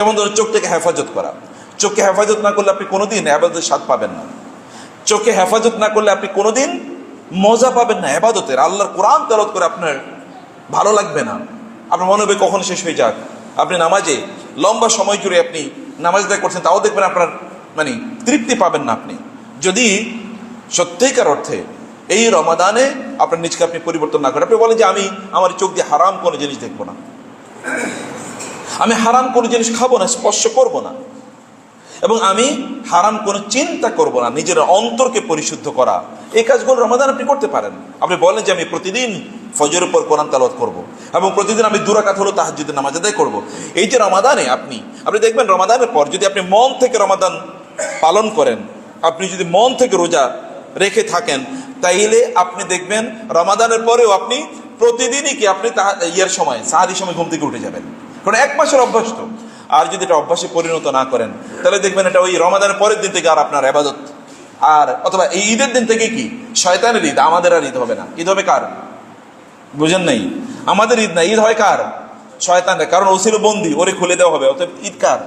যেমন ধরুন চোখটাকে হেফাজত করা। চোখকে হেফাজত না করলে আপনি কোনোদিন ইবাদতের স্বাদ পাবেন না। চোখকে হেফাজত না করলে আপনি কোনোদিন মজা পাবেন না ইবাদতের। আল্লাহর কোরআন তেলাওয়াত করে আপনার ভালো লাগবে না, আপনার মনে হবে কখন শেষ হয়ে যাক। আপনি নামাজে লম্বা সময় জুড়ে আপনি নামাজ আদায় করছেন, তাও দেখবেন আপনার তৃপ্তি পাবেন না। আপনি যদি সত্যিকার অর্থে এই রমাদানে আপনার নিজকে আপনি পরিবর্তন না করেন, আপনি বলেন যে আমি আমার চোখ দিয়ে হারাম কোনো জিনিস দেখবো না, আমি হারাম কোনো জিনিস খাবো না, স্পর্শ করব না, এবং আমি হারাম কোনো চিন্তা করব না, নিজের অন্তরকে পরিশুদ্ধ করা, এই কাজগুলো রমাদান আপনি করতে পারেন। আপনি বলেন যে আমি প্রতিদিন ফজরের পর কোরআন তেলাওয়াত করব, এবং প্রতিদিন আমি 2 রাকাত হলো তাহাজ্জুদের নামাজ আদায় করব। এই যে রমাদানে আপনি দেখবেন রমাদানের পর যদি আপনি মন থেকে রমাদান পালন করেন, আপনি যদি মন থেকে রোজা রেখে থাকেন, তাইলে আপনি দেখবেন রমাদানের পরেও আপনি প্রতিদিনই কি আপনি সময় সাহারির সময় ঘুম থেকে উঠে যাবেন, কারণ 1 মাসের অভ্যাস তো। আর যদি এটা অভ্যাসে পরিণত না করেন, তাহলে দেখবেন এটা ওই রমাদানের পরের দিন থেকে আর আপনার ইবাদত, আর অথবা এই ঈদের দিন থেকে কি শয়তানের ঈদ, আমাদের আর ঈদ হবে না। ঈদ হবে কার? বুঝেন নাই? আমাদের ঈদ না, ঈদ হয় কার? শয়তানের, কারণ ও ছিল বন্দী, ওরে খুলে দেওয়া হবে। অতএব ঈদ কার?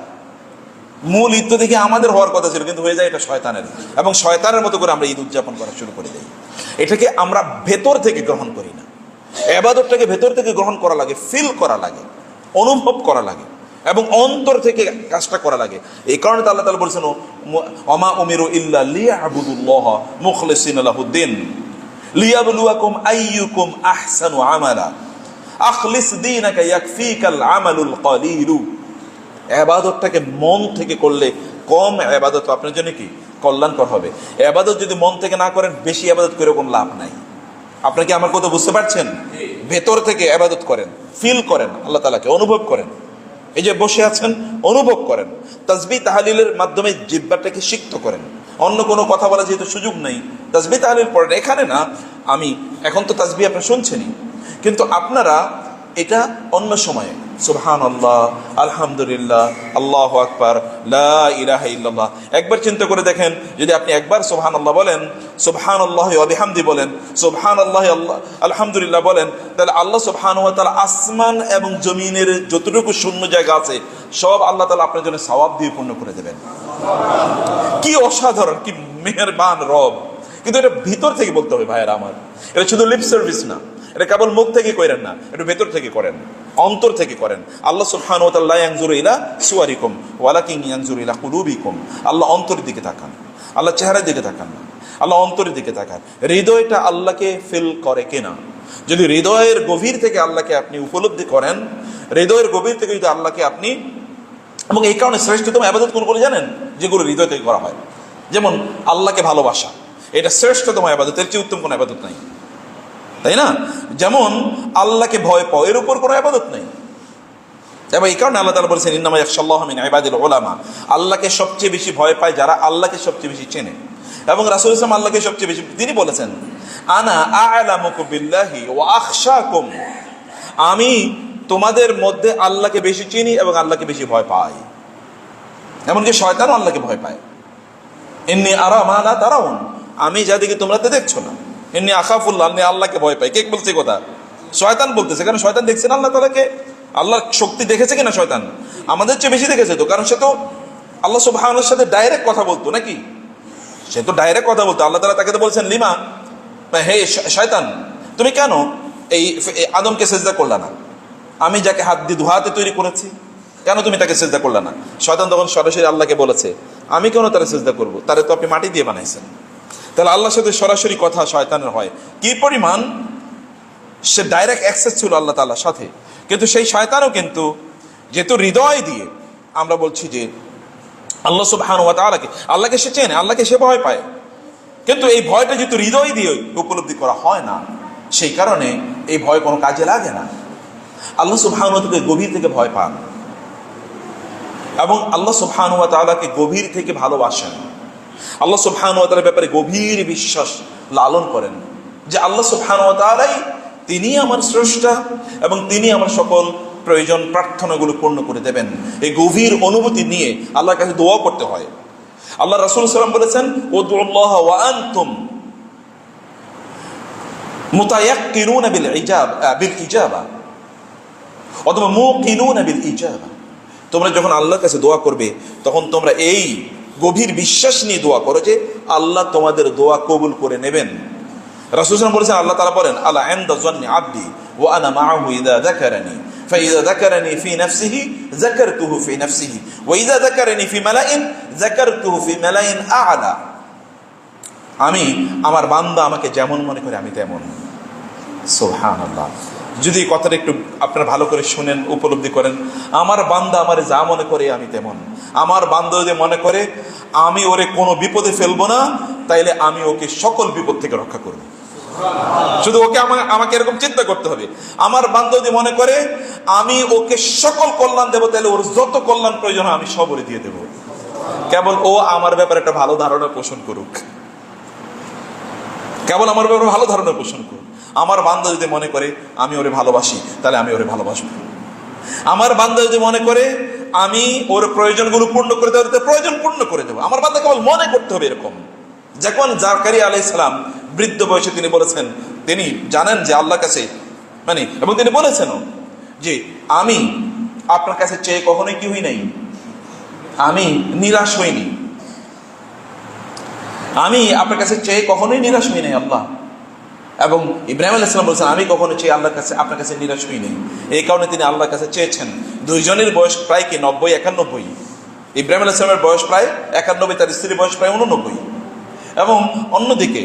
মূল ঈদ তো দেখি আমাদের হওয়ার কথা ছিল, কিন্তু হয়ে যায় এটা শয়তানের, এবং শয়তানের মতো করে আমরা ঈদ উদযাপন করা শুরু করে দিই। এটাকে আমরা ভেতর থেকে গ্রহণ করি না। ইবাদতটাকে ভেতর থেকে গ্রহণ করা লাগে, ফিল করা লাগে, অনুভব করা লাগে, এবং অন্তর থেকে কাজটা করা লাগে। এই কারণে তো আল্লাহ তাআলা বলেছেন ওমা উমিরু ইল্লা লিয়াবুদুল্লাহ মুখলিসিনা লাহুদ্দিন লিয়াবলুয়াকুম আইয়ুকুম আহসানু আমালা আখলিস দীনাকা ইয়াকফিকাল আমালুল কলিলু। ইবাদতটাকে মন থেকে করলে কম ইবাদত আপনার জন্য কি কল্যাণকর হবে। ইবাদত যদি মন থেকে না করেন, বেশি ইবাদত করে কোনো লাভ নাই। আপনারা কি আমার কথা বুঝতে পারছেন? ভেতর থেকে ইবাদত করেন, ফিল করেন, আল্লাহ তাআলাকে অনুভব করেন। এই যে বসে আছেন, অনুভব করেন। তাসবিহ তাহলিলের মাধ্যমে জিহ্বাটাকে সিক্ত করেন। অন্য কোনো কথা বলা যেহেতু সুযোগ নেই, তাসবিহ তাহলিল পড়েন। এখানে না, আমি এখন তো তাসবিহ আপনারা শুনছেনই, কিন্তু আপনারা এটা অন্য সময়ে সুবহানাল্লাহ, আলহামদুলিল্লাহ, আল্লাহু আকবার, লা ইলাহা ইল্লাল্লাহ, একবার চিন্তা করে দেখেন, যদি আপনি একবার সুবহানাল্লাহ বলেন, সুবহানাল্লাহি ওয়া বিহামদি বলেন, সুবহানাল্লাহি আলহামদুলিল্লাহ বলেন, তাহলে আল্লাহ সুবহানাহু ওয়া তাআলা আসমান এবং জমিনের যতটুকু শূন্য জায়গা আছে সব আল্লাহ তাআলা আপনার জন্য সওয়াব দিয়ে পূর্ণ করে দেবেন। কি অসাধারণ, কি মেহেরবান রব! কিন্তু এটা ভিতর থেকে বলতে হবে ভাইয়েরা আমার। এটা শুধু লিপ সার্ভিস না, এটা কেবল মুখ থেকে করেন না, এটা ভেতর থেকে করেন, অন্তর থেকে করেন। আল্লাহ সুবহানাহু ওয়া তাআলা লা ইয়ানজুরু ইলা সুওয়ারিকুম ওয়ালাকিন ইয়ানজুরু ইলা কুলুবিকুম। আল্লাহ অন্তরের দিকে তাকান, আল্লাহ চেহারার দিকে তাকান না, আল্লাহ অন্তরের দিকে তাকান। হৃদয়টা আল্লাহকে ফিল করে কিনা। যদি হৃদয়ের গভীর থেকে আল্লাহকে আপনি উপলব্ধি করেন, হৃদয়ের গভীর থেকে যদি আল্লাহকে আপনি, এবং এই কারণে শ্রেষ্ঠতম ইবাদত কোনগুলো জানেন? যেগুলো হৃদয় থেকে করা হয়। যেমন আল্লাহকে ভালোবাসা, এটা শ্রেষ্ঠতম ইবাদত, এর চেয়ে উত্তম কোনো ইবাদত নাই, তাই না? যেমন আল্লাহকে ভয় পাও, এর উপর কোনো ইবাদত নেই। এবং এই কারণে আল্লাহ তাআলা বলেছেন ইন্নামা ইয়াখশাল্লাহা মিন ইবাদিল উলামা। আল্লাহকে সবচেয়ে বেশি ভয় পায় যারা আল্লাহকে সবচেয়ে বেশি চেনে। এবং রাসূল সাল্লাল্লাহু আলাইহি ওয়াসাল্লাম আল্লাহকে সবচেয়ে বেশি, তিনি বলেছেন আনা আ'লামুকুম বিল্লাহি ওয়া আখশাকুম। আমি তোমাদের মধ্যে আল্লাহকে বেশি চিনি এবং আল্লাহকে বেশি ভয় পাই। এমনকি শয়তানও আল্লাহকে ভয় পায়। ইন্নী আরা মা লা তারাউন, আমি যা দেখি তোমরা তো দেখছো না। ইন্নী আখাফুল্লাহ, আমি আল্লাহকে ভয় পাই। কে বলছে কথা? শয়তান বলতেছে। কারণ শয়তান দেখছে না আল্লাহ তাআলাকে, আল্লাহর শক্তি দেখেছে কিনা শয়তান? আমাদের চেয়ে বেশি দেখেছে তো, কারণ সে তো আল্লাহ সুবহানাহু ওয়া তাআলার সাথে ডাইরেক্ট কথা বলতো, নাকি? সে তো ডাইরেক্ট কথা বলতো। আল্লাহ তাআলা তাকে তো বলছেন লিমা, হে শয়তান, তুমি কেন এই আদমকে সিজদা করলা না? আমি যাকে হাত দিয়ে দুহাতে তৈরি করেছি, কেন তুমি তাকে সিজদা করলা না? শয়তান তখন সরাসরি আল্লাহকে বলেছে, আমি কেন তারে সিজদা করব? তারে তো আপনি মাটি দিয়ে বানাইছেন। তাহলে আল্লাহর সাথে সরাসরি কথা শয়তানের হয়। কি পরিমাণ সে ডাইরেক্ট অ্যাক্সেস ছিল আল্লাহ তাআলার সাথে। কিন্তু সেই শয়তানও কিন্তু যেহেতু হৃদয় দিয়ে, আমরা বলছি যে আল্লাহ সুবহানাহু ওয়া তাআলাকে, আল্লাহকে সে চেনে, আল্লাহকে সে ভয় পায়, কিন্তু এই ভয়টা যেহেতু হৃদয় দিয়ে উপলব্ধি করা হয় না, সেই কারণে এই ভয় কোনো কাজে লাগে না। আল্লাহ সুবহানাহু ওয়া তাআলাকে গভীর থেকে ভয় পান এবং আল্লাহ সুবহানাহু ওয়া তাআলাকে গভীর থেকে ভালোবাসেন। আল্লাহ সুবহানাহু ওয়া তাআলার ব্যাপারে গভীর বিশ্বাস লালন করেন যে আল্লাহ সুবহানাহু ওয়া তাআলাই তিনি আমার স্রষ্টা এবং তিনি আমার সকল প্রয়োজন প্রার্থনাগুলো পূর্ণ করে দেবেন। এই গভীর অনুভূতি নিয়ে আল্লাহর কাছে দোয়া করতে হয়। আল্লাহ রাসূল সাল্লাল্লাহু আলাইহি ওয়াসাল্লাম বলেছেন উদউল্লাহ ওয়া আনতুম মুতায়াক্কিনুনা বিল ইজাবা অথবা মুকিনুনা বিল ইজাবা। তোমরা যখন আল্লাহর কাছে দোয়া করবে তখন তোমরা এই গভীর বিশ্বাস নিয়ে দোয়া করো যে আল্লাহ তোমাদের দোয়া কবুল করে নেবেন। রাসূল সাল্লাল্লাহু আলাইহি ওয়াসাল্লাম বলেছেন, আল্লাহ তাআলা বলেন, আলা ইনদা যান্নি আবদি ওয়া আনা মাআহু ইযা যাকারানি ফাইযা যাকারানি ফি নাফসিহি যাকারতুহু ফি নাফসিহি ওয়া ইযা যাকারানি ফি মালাইন যাকারতুহু ফি মালাইন আ'লা। আমি আমার বান্দা আমাকে যেমন মনে করে আমি তেমন। সুবহানাল্লাহ। যদি কথাটা একটু আপনারা ভালো করে শুনেন, উপলব্ধি করেন, আমার বান্দা আমারে যা মনে করে আমি তেমন। আমার বান্দা যদি মনে করে আমি ওরে কোনো বিপদে ফেলবো না, তাইলে আমি ওকে সকল বিপদ থেকে রক্ষা করব। শুধু ওকে আমাকে এরকম চিন্তা করতে হবে। আমার বান্দা যদি মনে করে আমি ওকে সকল কল্যাণ দেবো, তাহলে ওর যত কল্যাণ প্রয়োজন আমি সব ওরে দিয়ে দেবো। কেবল ও আমার ব্যাপারে একটা ভালো ধারণা পোষণ করুক, কেবল আমার ব্যাপারে ভালো ধারণা পোষণ করুক। আমার বান্দা যদি মনে করে আমি ওরে ভালোবাসি, তাহলে আমি ওরে ভালোবাসবো। আমার বান্দা যদি মনে করে আমি ওর প্রয়োজনগুলো পূর্ণ করে দেবো, প্রয়োজন পূর্ণ করে দেবো। আমার বান্দা কেবল মনে করতে হবে এরকম। যখন জাকারিয়া আলাইহিস সালাম বৃদ্ধ বয়সে তিনি বলেছেন, তিনি জানেন যে আল্লাহর কাছে এবং তিনি বলেছেনও যে আমি আপনার কাছে চেয়ে কখনোই কি হই নাই, আমি নিরাশ হইনি, আমি আপনার কাছে চেয়ে কখনোই নিরাশ হই নাই আল্লাহ। এবং ইব্রাহিম আলাইহিস সালাম বলছেন, আমি কখনো চেয়ে আল্লাহর কাছে আপনার কাছে নিরাশ হই নাই। এই কারণে তিনি আল্লাহর কাছে চেয়েছেন। দুইজনের বয়স প্রায় কি 90-91। ইব্রাহিম আলাইহিস সালামের বয়স প্রায় 91, তার স্ত্রীর বয়স প্রায় 89। এবং অন্যদিকে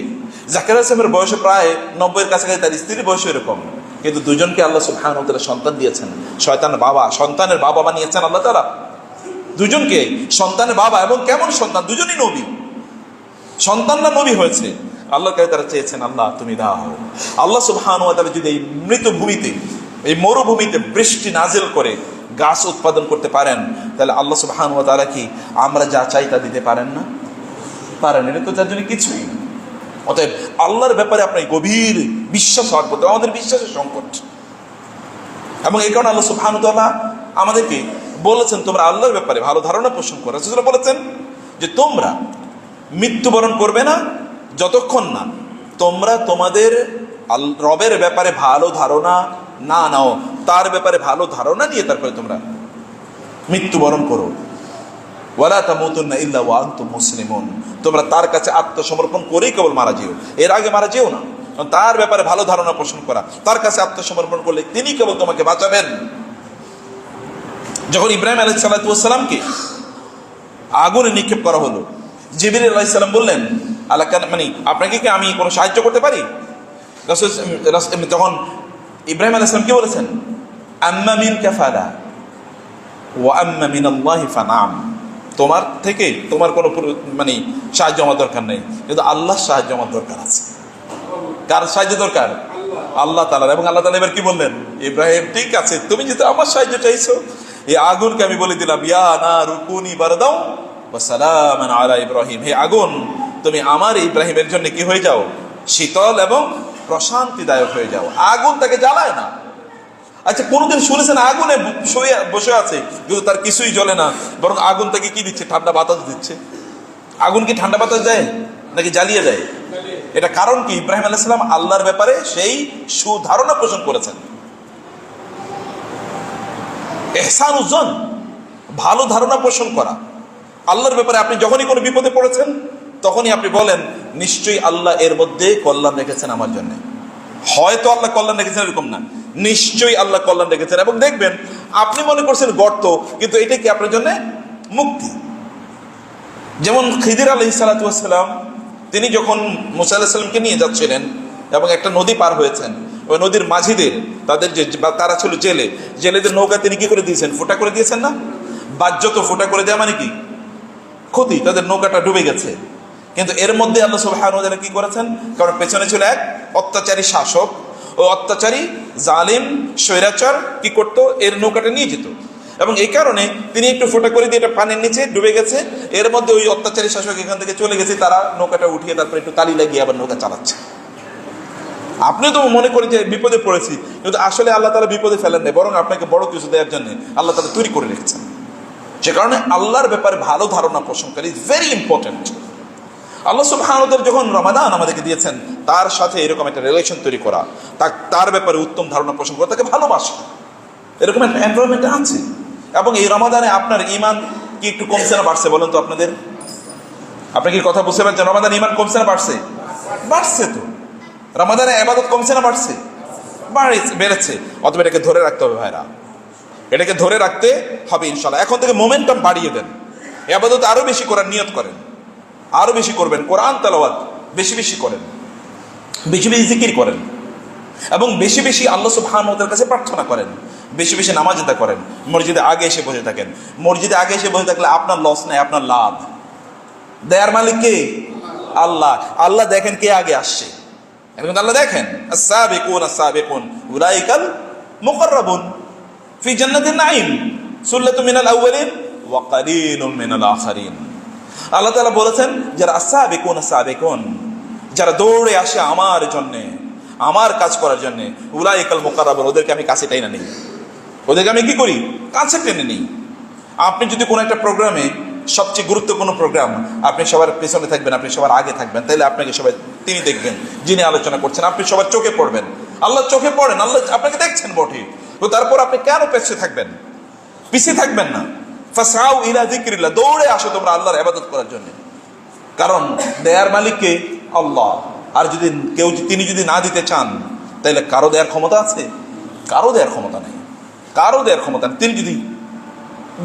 জাকারিয়া আলাইহিস সালামের বয়স প্রায় 90-এর কাছাকাছি, তার স্ত্রীর বয়স এরকম। কিন্তু দুজনকে আল্লাহ সুবহানাহু ওয়া তাআলা সন্তান দিয়েছেন, সন্তানের বাবা বানিয়েছেন আল্লাহ তাআলা। দুজনকে সন্তানের বাবা, এবং কেমন সন্তান, দুজনই নবী। সন্তানরা নবী হয়েছে। আল্লাহর কাছে তারা চেয়েছেন, আল্লাহ তুমি দাও। আল্লাহ সুবহানাহু ওয়া তাআলা যদি এই মৃত ভূমিতে, এই মরুভূমিতে বৃষ্টি নাজিল করে গাছ উৎপাদন করতে পারেন, তাহলে আল্লাহ সুবহানাহু ওয়া তাআলা কি আমরা যা চাই তা দিতে পারেন না? পারেন। এটা তো তার জন্য কিছুই না। অতএব আল্লাহর ব্যাপারে আপনার গভীর বিশ্বাস হওয়ার পথে আমাদের বিশ্বাসের সংকট। এবং এই কারণে আল্লাহ সুবহানাহু ওয়া তাআলা আমাদেরকে বলেছেন তোমরা আল্লাহর ব্যাপারে ভালো ধারণা পোষণ করো। রাসূল বলেছেন যে তোমরা মৃত্যুবরণ করবে না যতক্ষণ না তোমরা তোমাদের রবের ব্যাপারে ভালো ধারণা না নাও, তার ব্যাপারে ভালো ধারণা নিয়ে তারপরে তোমরা মৃত্যুবরণ করো। ওয়ালা তামুতুন্না ইল্লা ওয়া আনতুম মুসলিমুন। তোমরা তার কাছে আত্মসমর্পণ করেই কেবল মারা যেও, এর আগে মারা যেও না। তার ব্যাপারে ভালো ধারণা পোষণ করা, তার কাছে আত্মসমর্পণ করলে তিনি কেবল তোমাকে বাঁচাবেন। যখন ইব্রাহিম আলাইহিস সালাতু ওয়াস সালামকে আগুনে নিক্ষেপ করা হলো, জিবরিল আলাইহিস সালাম বললেন, আল্লাহ আপনাকে কি আমি কোনো সাহায্য করতে পারি? তখন ইব্রাহিম আলাইহিস সালাম কি বলেছেন? আম্মা মিনকা ফালা ওয়া আম্মা মিনাল্লাহি ফানাম। তোমার থেকে তোমার কোনো সাহায্য আমার দরকার নেই, কিন্তু আল্লাহর সাহায্য আমার দরকার আছে। কার সাহায্য দরকার? আল্লাহ তাআলার। এবং আল্লাহ তাআলা এবার কি বললেন? ইব্রাহিম ঠিক আছে, তুমি যেহেতু আমার সাহায্য চাইছো, এই আগুনকে আমি বলে দিলাম, ইয়া নারু কুনি বারদাও ওয়া সালামান আলা ইব্রাহিম। হে আগুন, তুমি আমার ইব্রাহিমের জন্য কি হয়ে যাও? শীতল এবং প্রশান্তিদায়ক হয়ে যাও। আগুন তাকে জ্বালায় না। আচ্ছা, কোনোদিন শুনেছেন আগুনে বসে আছে কিন্তু তার কিছুই জ্বলে না, বরং আগুন তাকে কি দিচ্ছে? ঠান্ডা বাতাস দিচ্ছে। আগুন কি ঠান্ডা বাতাস দেয় নাকি জ্বালিয়ে দেয়? এটা কারণ কি? ইব্রাহিম আলাইহিস সালাম আল্লাহর ব্যাপারে সেই সুধারণা পোষণ করেছেন। ইহসানুজ্জন, ভালো ধারণা পোষণ করা আল্লাহর ব্যাপারে। আপনি যখনই কোনো বিপদে পড়েছেন তখনই আপনি বলেন, নিশ্চয়ই আল্লাহ এর মধ্যে কল্যাণ রেখেছেন আমার জন্য। হয়তো আল্লাহ কল্যাণ রেখেছেন এরকম না, নিশ্চয়ই আল্লাহ কল্যাণ রেখেছেন। এবং দেখবেন আপনি মনে করছেন গর্ত, কিন্তু এটা কি আপনার জন্য মুক্তি। যেমন খিদির আলাইহিস সালাতু ওয়াস সালাম, তিনি যখন মুসা আলাইহিস সালামকে নিয়ে যাচ্ছিলেন এবং একটা নদী পার হয়েছেন, ওই নদীর মাঝিদের তারা ছিল জেলেদের নৌকা তিনি কি করে দিয়েছেন? ফোঁটা করে দিয়েছেন না? বাহ্যত ফোঁটা করে দেওয়া মানে কি? ক্ষতি, তাদের নৌকাটা ডুবে গেছে। কিন্তু এর মধ্যে আল্লাহ সুবহানাহু ওয়া তাআলা কি করেছেন? কারণ পেছনে ছিল এক অত্যাচারী শাসক, ও অত্যাচারী জালিম স্বৈরাচার কি করতো? এর নৌকাটা নিয়ে যেত। এবং এই কারণে তিনি একটু ফোঁটা করে দিয়ে এটা পানির নিচে ডুবে গেছে। এর মধ্যে ওই অত্যাচারী শাসক এখান থেকে চলে গেছে, তারা নৌকাটা উঠিয়ে তারপরে একটু তালি লাগিয়ে আবার নৌকা চালাচ্ছে। আপনি তো মনে করেন যে বিপদে পড়েছি, কিন্তু আসলে আল্লাহ তাআলা বিপদে ফেলেন না, বরং আপনাকে বড় কিছু দেওয়ার জন্য আল্লাহ তাআলা তৈরি করে রেখেছেন। সে কারণে আল্লাহর ব্যাপারে ভালো ধারণা পোষণ করা ইজ ভেরি ইম্পর্টেন্ট। আল্লাহ সুবহানাহু ওয়া তাআলা যখন রমাদান আমাদেরকে দিয়েছেন, তার সাথে এরকম একটা রিলেশন তৈরি করা, তার ব্যাপারে উত্তম ধারণা পোষণ করা, তাকে ভালোবাসা, এরকম একটা এনভায়রনমেন্ট আছে। এবং এই রমাদানে আপনার ঈমান কি একটু কমছে না বাড়ছে বলেন তো আপনাদের? আপনি কি কথা বুঝতে পারছেন? রমাদানে ঈমান কমছে না বাড়ছে? বাড়ছে তো। রমাদানে ইবাদত কমছে না বাড়ছে? বেড়েছে। অথবা এটাকে ধরে রাখতে হবে ভাইরা, এটাকে ধরে রাখতে হবে ইনশাআল্লাহ। এখন থেকে মোমেন্টাম বাড়িয়ে দেন, ইবাদত আরো বেশি করার নিয়ত করেন, আরো বেশি করবেন। কোরআন তেলাওয়াত বেশি বেশি করেন, বেশি বেশি জিকির করেন, এবং বেশি বেশি আল্লাহ সুবহানাহু ওয়া তাআলার কাছে প্রার্থনা করেন, বেশি বেশি নামাজ আদা করেন। মসজিদে আগে এসে বসে থাকেন। মসজিদে আগে এসে বসে থাকলে আপনার লস নাই, আপনার লাভ। দেয়ার মালিক কে? আল্লাহ। আল্লাহ দেখেন কে আগে আসছে, এখন আল্লাহ দেখেন as-সাবিকুন as-সাবিকুন উলাইকাল মুকাররাবুন ফি জান্নাতিন নাঈম সুল্লাতুম মিনাল আউয়ালিন ওয়া কালিলুম মিনাল আখিরিন। আল্লাহ তাআলা বলেছেন যারা as-সাবিকুন as-সাবিকুন, যারা দৌড়ে আসে আমার জন্য, আমার কাজ করার জন্য, উলাইকাল মুকাররাবুন, ওদেরকে আমি কাছে টেনে নিই। ওদেরকে আমি কি করি? কাছে টেনে নিই। আপনি যদি কোনো একটা প্রোগ্রামে, সবচেয়ে গুরুত্বপূর্ণ প্রোগ্রাম, আপনি সবার পেছনে থাকবেন, আপনি সবার আগে থাকবেন, তাহলে আপনাকে সবাই তিনি দেখবেন যিনি আলোচনা করছেন, আপনি সবার চোখে পড়বেন। আল্লাহ চোখে পড়েন, আল্লাহ আপনাকে দেখছেন বটে, তো তারপর আপনি কেন পেছনে থাকবেন? পিছিয়ে থাকবেন না। ফাসাউ ইলা যিকরিল্লাহ, দৌড়ে আসো তোমরা আল্লাহর ইবাদত করার জন্য। কারণ দেয়ার মালিককে আল্লাহ। আর যদি কেউ, তিনি যদি না দিতে চান, তাহলে কারো দেয়ার ক্ষমতা আছে? কারো দেয়ার ক্ষমতা নেই, কারো দেয়ার ক্ষমতা নেই। তিনি যদি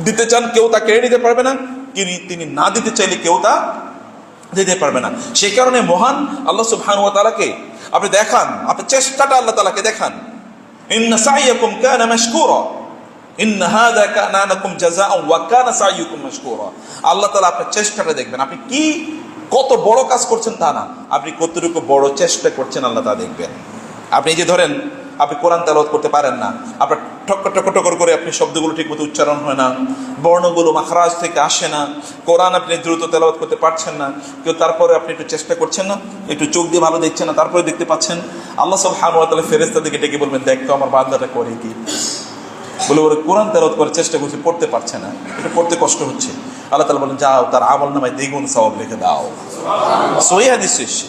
দিতে চান, কেউ তা কেড়ে নিতে পারবে না। তিনি না দিতে চাইলে কেউ তা দিতে পারবে না। সেই কারণে মহান আল্লাহ সুবহানাহু ওয়া তাআলাকে আপনি দেখান, আপনার চেষ্টাটা আল্লাহ তাআলাকে দেখান। ইন্না সাইয়াকুম কানা মাশকুরা, ইন্না হাযা কানা লাকুম জাযাআন ওয়া কানা সাইয়ুকুম মাশকুরা। আল্লাহ তাআলা আপনার চেষ্টাটা দেখবেন। আপনি কি কত বড় কাজ করছেন তা না, আপনি কতটুকু বড় চেষ্টা করছেন আল্লাহ তা দেখবেন। আপনি যে ধরেন আপনি কোরআন তেলাওয়াত করতে পারেন না, আপনার ঠক্কর ঠক্কর ঠক্কর করে আপনি শব্দগুলো ঠিক মতো উচ্চারণ হয় না, বর্ণগুলো মাখরাজ থেকে আসে না, কোরআন আপনি দ্রুত তেলাওয়াত করতে পারছেন না, কেউ তারপরে আপনি একটু চেষ্টা করছেন না, একটু চোখ দিয়ে ভালো দেখছেন না, তারপরে দেখতে পাচ্ছেন। আল্লাহ সুবহানাহু ওয়া তাআলা ফেরেশতাদেরকে ডেকে বলবেন, দেখতো আমার বান্দাটা করে কি। বলে ওরা কোরআন তেলাওয়াত করার চেষ্টা করছে, পড়তে পারছে না, এটা পড়তে কষ্ট হচ্ছে। আল্লাহ তাআলা বলেন, যাও তার আমল নামায় দ্বিগুণ সওয়াব লিখে দাও। সহিহ হাদিস এসেছে,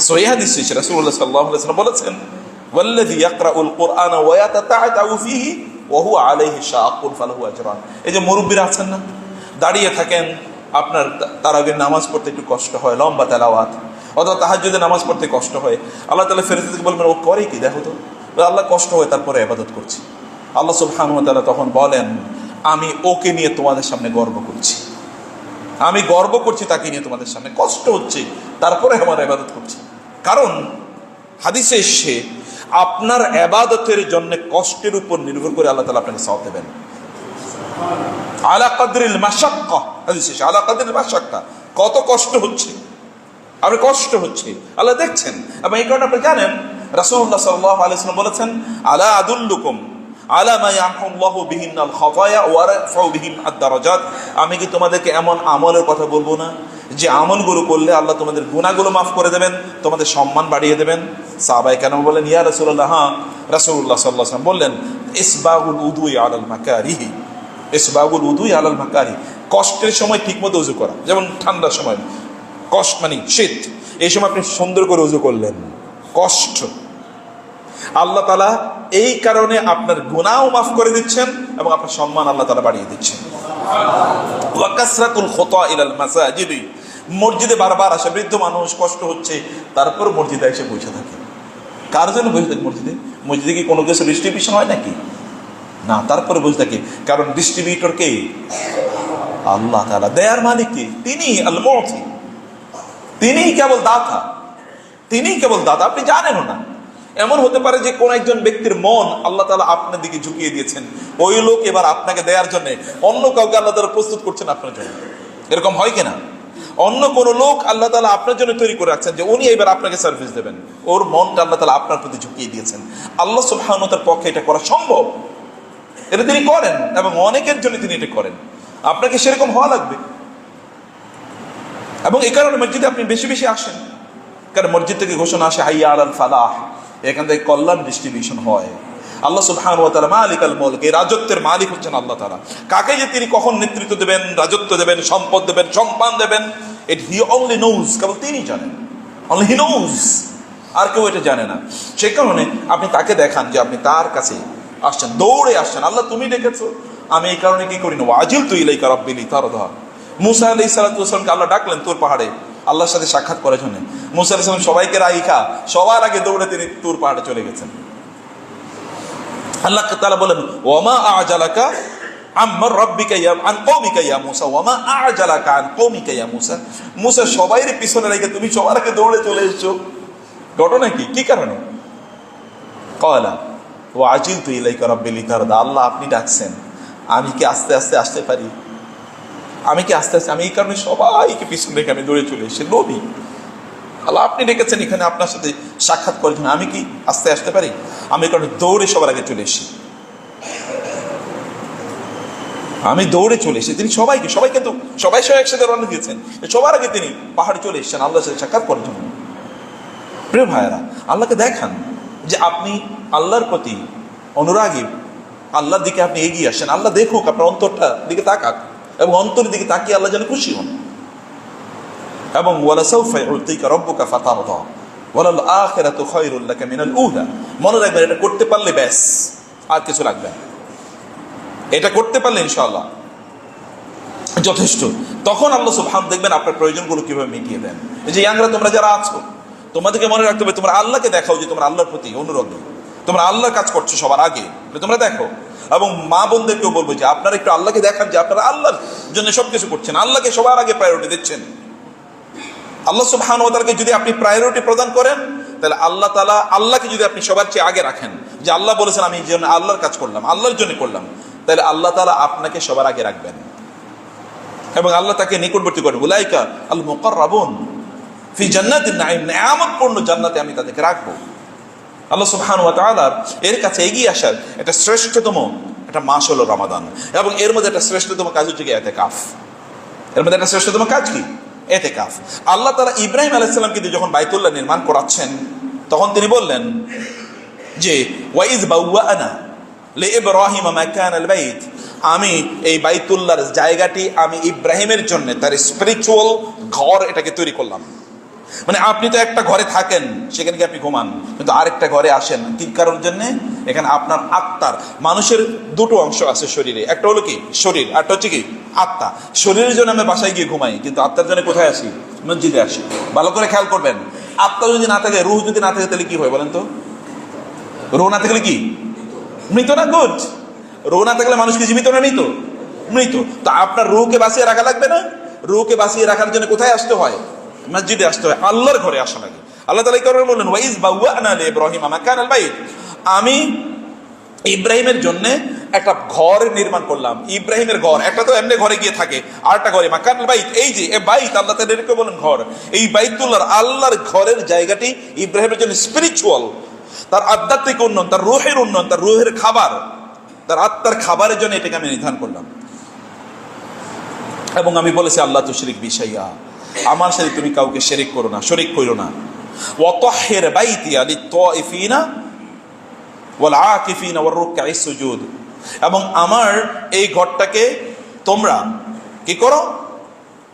সহিহ হাদিস এসেছে, রাসূলুল্লাহ সাল্লাল্লাহু আলাইহি ওয়াসাল্লাম বলেছেন, ওয়াল্লাযী ইয়াকরাউল কুরআনা ওয়া ইয়াতাতাআতাউ ফীহি ওয়া হুয়া আলাইহি শাক্কুন ফালাহু আজরান। এই যে মুরব্বিরা আছেন না, দাঁড়িয়ে থাকেন, আপনার তারাবির নামাজ পড়তে একটু কষ্ট হয়, লম্বা তেলাওয়াত, অথবা তাহাজ্জুদের নামাজ পড়তে কষ্ট হয়, আল্লাহ তাআলা ফেরেশতাদেরকে বলবেন, ও করে কি দেখো তো। আল্লাহ কষ্ট হয়, তারপরে ইবাদত করছি। আল্লাহ সুবহানাহু ওয়া তাআলা তখন বলেন, আমি ওকে নিয়ে তোমাদের সামনে গর্ব করছি, আমি গর্ব করছি তাকে নিয়ে তোমাদের সামনে, কষ্ট হচ্ছে তারপরে আমার ইবাদত করছি। কারণ হাদিসে এসে আপনার ইবাদতের জন্য কষ্টের উপর নির্ভর করে আল্লাহ তাআলা আপনাকে সওয়াব দেবেন। আলা কদরিল মাশাক্কা, হাদিসে এসে আলা কদরিল মাশাক্কা, কত কষ্ট হচ্ছে, আপনার কষ্ট হচ্ছে, আল্লাহ দেখছেন। এবং এই কারণে আপনি জানেন রাসূলুল্লাহ সাল্লাল্লাহু আলাইহি ওয়াসাল্লাম বলেছেন, আলা আদুল্লুকুম আলা মা ইয়ামহুল্লাহু বিহিনাল খাতায়া ওয়া রাফাউ বিহিম আদ-দারাজাত। আমি কি তোমাদেরকে এমন আমলের কথা বলবো না যে আমলগুলো করলে আল্লাহ তোমাদের গুনাহগুলো মাফ করে দেবেন, তোমাদের সম্মান বাড়িয়ে দেবেন? সাহাবায়ে কেরাম বলেন, ইয়া রাসূলুল্লাহ। হ্যাঁ। রাসূলুল্লাহ সাল্লাল্লাহু আলাইহি ওয়াসাল্লাম বললেন, ইসবাগুল উদুই আলাল মাকারিহি, ইসবাগুল উদুই আলাল মাকারি, কষ্টের সময় ঠিকমতো ওযু করা। যেমন ঠান্ডার সময় কষ্ট মানে শীত, এই সময় আপনি সুন্দর করে ওযু করলেন, কষ্ট, আল্লাহ তাআলা এই কারণে আপনার গুনাহও মাফ করে দিচ্ছেন এবং আপনার সম্মান আল্লাহ তাআলা বাড়িয়ে দিচ্ছেন। ওয়া কাসরাতুল খুতা ইলাল মাসাজিদ, মসজিদে বারবার আসে, বৃদ্ধ মানুষ, কষ্ট হচ্ছে, তারপর মসজিদে এসে বসে থাকে। কার জন্য বসে থাকে মসজিদে? মসজিদে কি কোনো কিছু ডিস্ট্রিবিউশন হয় নাকি? না, তারপরে বসে থাকে। কারণ ডিস্ট্রিবিউটর কে? আল্লাহ তাআলা। দেয়ার মালিক কে? তিনি আল মুতি, তিনি কেবল দাতা, তিনি কেবল দাতা। আপনি জানেনও না, এমন হতে পারে যে কোন একজন ব্যক্তির মন আল্লাহ তাআলা আপনার দিকে ঝুঁকিয়ে দিয়েছেন, ওই লোক এবার আপনাকে দেওয়ার জন্য অন্য কাউকে আল্লাহ তাআলা প্রস্তুত করছেন আপনার জন্য। এরকম হয় কিনা? অন্য কোন লোক আল্লাহ তাআলা আপনার জন্য তৈরি করে রাখছেন যে উনি এবার আপনাকে সার্ভিস দেবেন, ওর মনটা আল্লাহ তাআলা আপনার প্রতি ঝুঁকিয়ে দিয়েছেন। আল্লাহ সুবহানাহু ওয়া তাআলার পক্ষে এটা করা সম্ভব, এটা তিনি করেন এবং অনেকের জন্য তিনি এটা করেন। আপনাকে সেরকম হওয়া লাগবে। এবং এই কারণে মসজিদে আপনি বেশি বেশি আসেন, কারণ মসজিদ থেকে ঘোষণা আসে, হাইয়া আলাল ফালাহ, এখান থেকে কল্যাণ ডিস্ট্রিবিউশন হয়। আল্লাহ সুবহানাহু ওয়া তাআলা মালিকাল মুলক, এই রাজত্বের মালিক হচ্ছেন আল্লাহ তাআলা। কাকে যে তিনি কখন নেতৃত্ব দেবেন, রাজত্ব দেবেন, সম্পদ দেবেন, সম্মান দেবেন, ইট হি অনলি নোজ, কেবল তিনি জানেন, অনলি হি নোজ, আর কেউ এটা জানে না। সেই কারণে আপনি তাকে দেখান যে আপনি তার কাছে আসছেন, দৌড়ে আসছেন, আল্লাহ তুমি ডেকেছো, আমি এই কারণে কি করি না, ওয়াজিল তুই ইলাইকা রাব্বি লিতারদা। মুসা আলাইহিস সালাতু ওয়াস সালামকে আল্লাহ ডাকলেন তুর পাহাড়ে আল্লাহর সাথে সাক্ষাৎ করার জন্য। মুসা আলাইহিস সালাম সবাইকে রাইখা সবার আগে দৌড়ে তিনি তুর পাহাড়ে চলে গেছেন। আল্লাহ তাআলা বলেন ওয়ামা আ'জালাকা আম্মা রাব্বিকা ইয়া আন কওমিকা ইয়া মুসা ওয়ামা আ'জালাকা আন কওমিকা ইয়া মুসা। মুসা সবাইয়ের পিছনে রেখে তুমি সবার আগে দৌড়ে চলে এসেছো, ঘটনা কি, কি কারণে? ক্বালা ওয়াজিলতু ইলাইকা রাব্বি লিতারদা। আল্লাহ আপনি ডাকছেন, আমি কি আস্তে আস্তে আসতে পারি? আমি কি আস্তে আস্তে, আমি এই কারণে সবাইকে পিছনে রেখে আমি দৌড়ে চলে এসেছি। নবী আল্লাহ আপনি ডেকেছেন এখানে আপনার সাথে সাক্ষাৎ করার জন্য, আমি কি আস্তে আসতে পারি? আমি এই কারণে দৌড়ে সবার আগে চলে এসেছি, আমি দৌড়ে চলে এসেছি। তিনি সবাইকে, সবাই কিন্তু সবাই একসাথে রওনা দিয়েছেন, সবার আগে তিনি পাহাড়ে চলে এসেছেন আল্লাহর সাথে সাক্ষাৎ করার জন্য। প্রিয় ভাইয়েরা, আল্লাহকে দেখান যে আপনি আল্লাহর প্রতি অনুরাগী, আল্লাহর দিকে আপনি এগিয়ে আসেন। আল্লাহ দেখুক, আপনার অন্তরটা দিকে তাকাক, এবং অন্তরের দিকে তাকিয়ে আল্লাহ যেন খুশি হন। এবং ওয়ালাসাউফা ইউতিকা রাব্বুকা ফাতারদা ওয়ালাল আখিরাতু খায়রুল লাকা মিনাল উলা। মনে রাখবেন, এটা করতে পারলে ব্যাস, আর কিছু লাগবে না। এটা করতে পারলে ইনশাআল্লাহ যথেষ্ট। তখন আল্লাহ সুবহানাহু দেখবেন আপনার প্রয়োজনগুলো কিভাবে মিটিয়ে দেন। এই যে ইয়াংরা তোমরা যারা আছো, তোমাদেরকে মনে রাখতে হবে তোমরা আল্লাহকে দেখাও যে তোমরা আল্লাহর প্রতি অনুরাগী, তোমরা আল্লাহর কাজ করছো সবার আগে, তোমরা দেখো। এবং মা বোনদেরকেও বলবো যে আপনারা একটু আল্লাহকে দেখান যে আপনারা আল্লাহর জন্য সবকিছু করছেন, আল্লাহকে সবার আগে প্রায়োরিটি দিচ্ছেন। আল্লাহ সুবহানাহু ওয়া তাআলাকে যদি আপনি প্রায়োরিটি প্রদান করেন, তাহলে আল্লাহ তাআলা, আল্লাহকে যদি আপনি সবার চেয়ে আগে রাখেন, যে আল্লাহ বলেছেন আমি এই জন্য আল্লাহর কাজ করলাম, আল্লাহর জন্য করলাম, তাহলে আল্লাহ তাআলা আপনাকে সবার আগে রাখবেন এবং আল্লাহ তাকে নিকটবর্তী করবেন। উলাইকা আল মুকাররাবুন ফি জান্নাতিন নাঈম, নিয়ামতপূর্ণ জান্নাতে আমি তাদেরকে রাখবো। আল্লাহ সুবহানাহু ওয়া তাআলা এর কাছে এগিয়ে আসার একটা শ্রেষ্ঠতম একটা মাস হলো রমাদান, এবং এর মধ্যে একটা শ্রেষ্ঠতম কাজ হচ্ছে ইতিকাফ। এর মধ্যে একটা শ্রেষ্ঠতম কাজ কি? ইতিকাফ। আল্লাহ তাআলা ইব্রাহিম আলাইহিস সালামকে দিয়ে যখন বাইতুল্লাহ নির্মাণ করাচ্ছেন, তখন তিনি বললেন যে ওয়াইজ বাওয়ানা লিইব্রাহিম মাকানাল বাইত, আমি এই বাইতুল্লাহর জায়গাটি আমি ইব্রাহিমের জন্য তার স্পিরিচুয়াল ঘর এটাকে তৈরি করলাম। মানে আপনি তো একটা ঘরে থাকেন, সেখানে গিয়ে আপনি ঘুমান, কিন্তু আরেকটা ঘরে আসেন কি কারোর জন্য? এখানে আপনার আত্মার, মানুষের দুটো অংশ আছে শরীরে, একটা হলো কি শরীর, আরটা হচ্ছে কি আত্মা। শরীরের জন্য আমি বাসায় গিয়ে ঘুমাই, কিন্তু আত্মার জন্য কোথায় আসি? মসজিদে আসি। ভালো করে খেয়াল করবেন, আত্মা যদি না থাকে, রুহ যদি না থাকে, তাহলে কি হয় বলেন তো? রুহ না থাকলে কি মৃত না? গুড। রুহ না থাকলে মানুষ কি জীবিত না মৃত? মৃত। তো আপনার রুহকে বাঁচিয়ে রাখা লাগবে না? রুহকে বাঁচিয়ে রাখার জন্য কোথায় আসতে হয়? মসজিদে আসতে হয়, আল্লাহর ঘরে আসা লাগে। আল্লাহ তাআলা এই কারণে বললেন ওয়াইজ বাওয়ানা লিইব্রাহিম মাকানাল বাইত, আমি ইব্রাহিমের জন্য একটা ঘর নির্মাণ করলাম। ইব্রাহিমের ঘর একটা তো এমনি ঘরে গিয়ে থাকে, আরেকটা ঘরে মাকানাল বাইত, এই যে এ বাইত আল্লাহ তাআলা এটাকে বলেন ঘর। এই বাইতুল্লাহর আল্লাহর ঘরের জায়গাটি ইব্রাহিমের জন্য স্পিরিচুয়াল, তার আধ্যাত্মিক উন্নয়ন, তার রূহের উন্নয়ন, তার রূহের খাবার, তার আত্মার খাবারের জন্য এটাকে আমি নির্ধারণ করলাম। এবং আমি বলেছি আল্লাহ তুশরিক বিশাইয়া, আমার সাথে তুমি কাউকে শিরিক করো না, শরীক করো না। ওয়াতাহহির বাইতিয়া লিত-তাইফিনা ওয়াল আকিফিনা ওয়ার রুকআইস সুজুদ, এবং আমার এই ঘরটাকে তোমরা কি করো,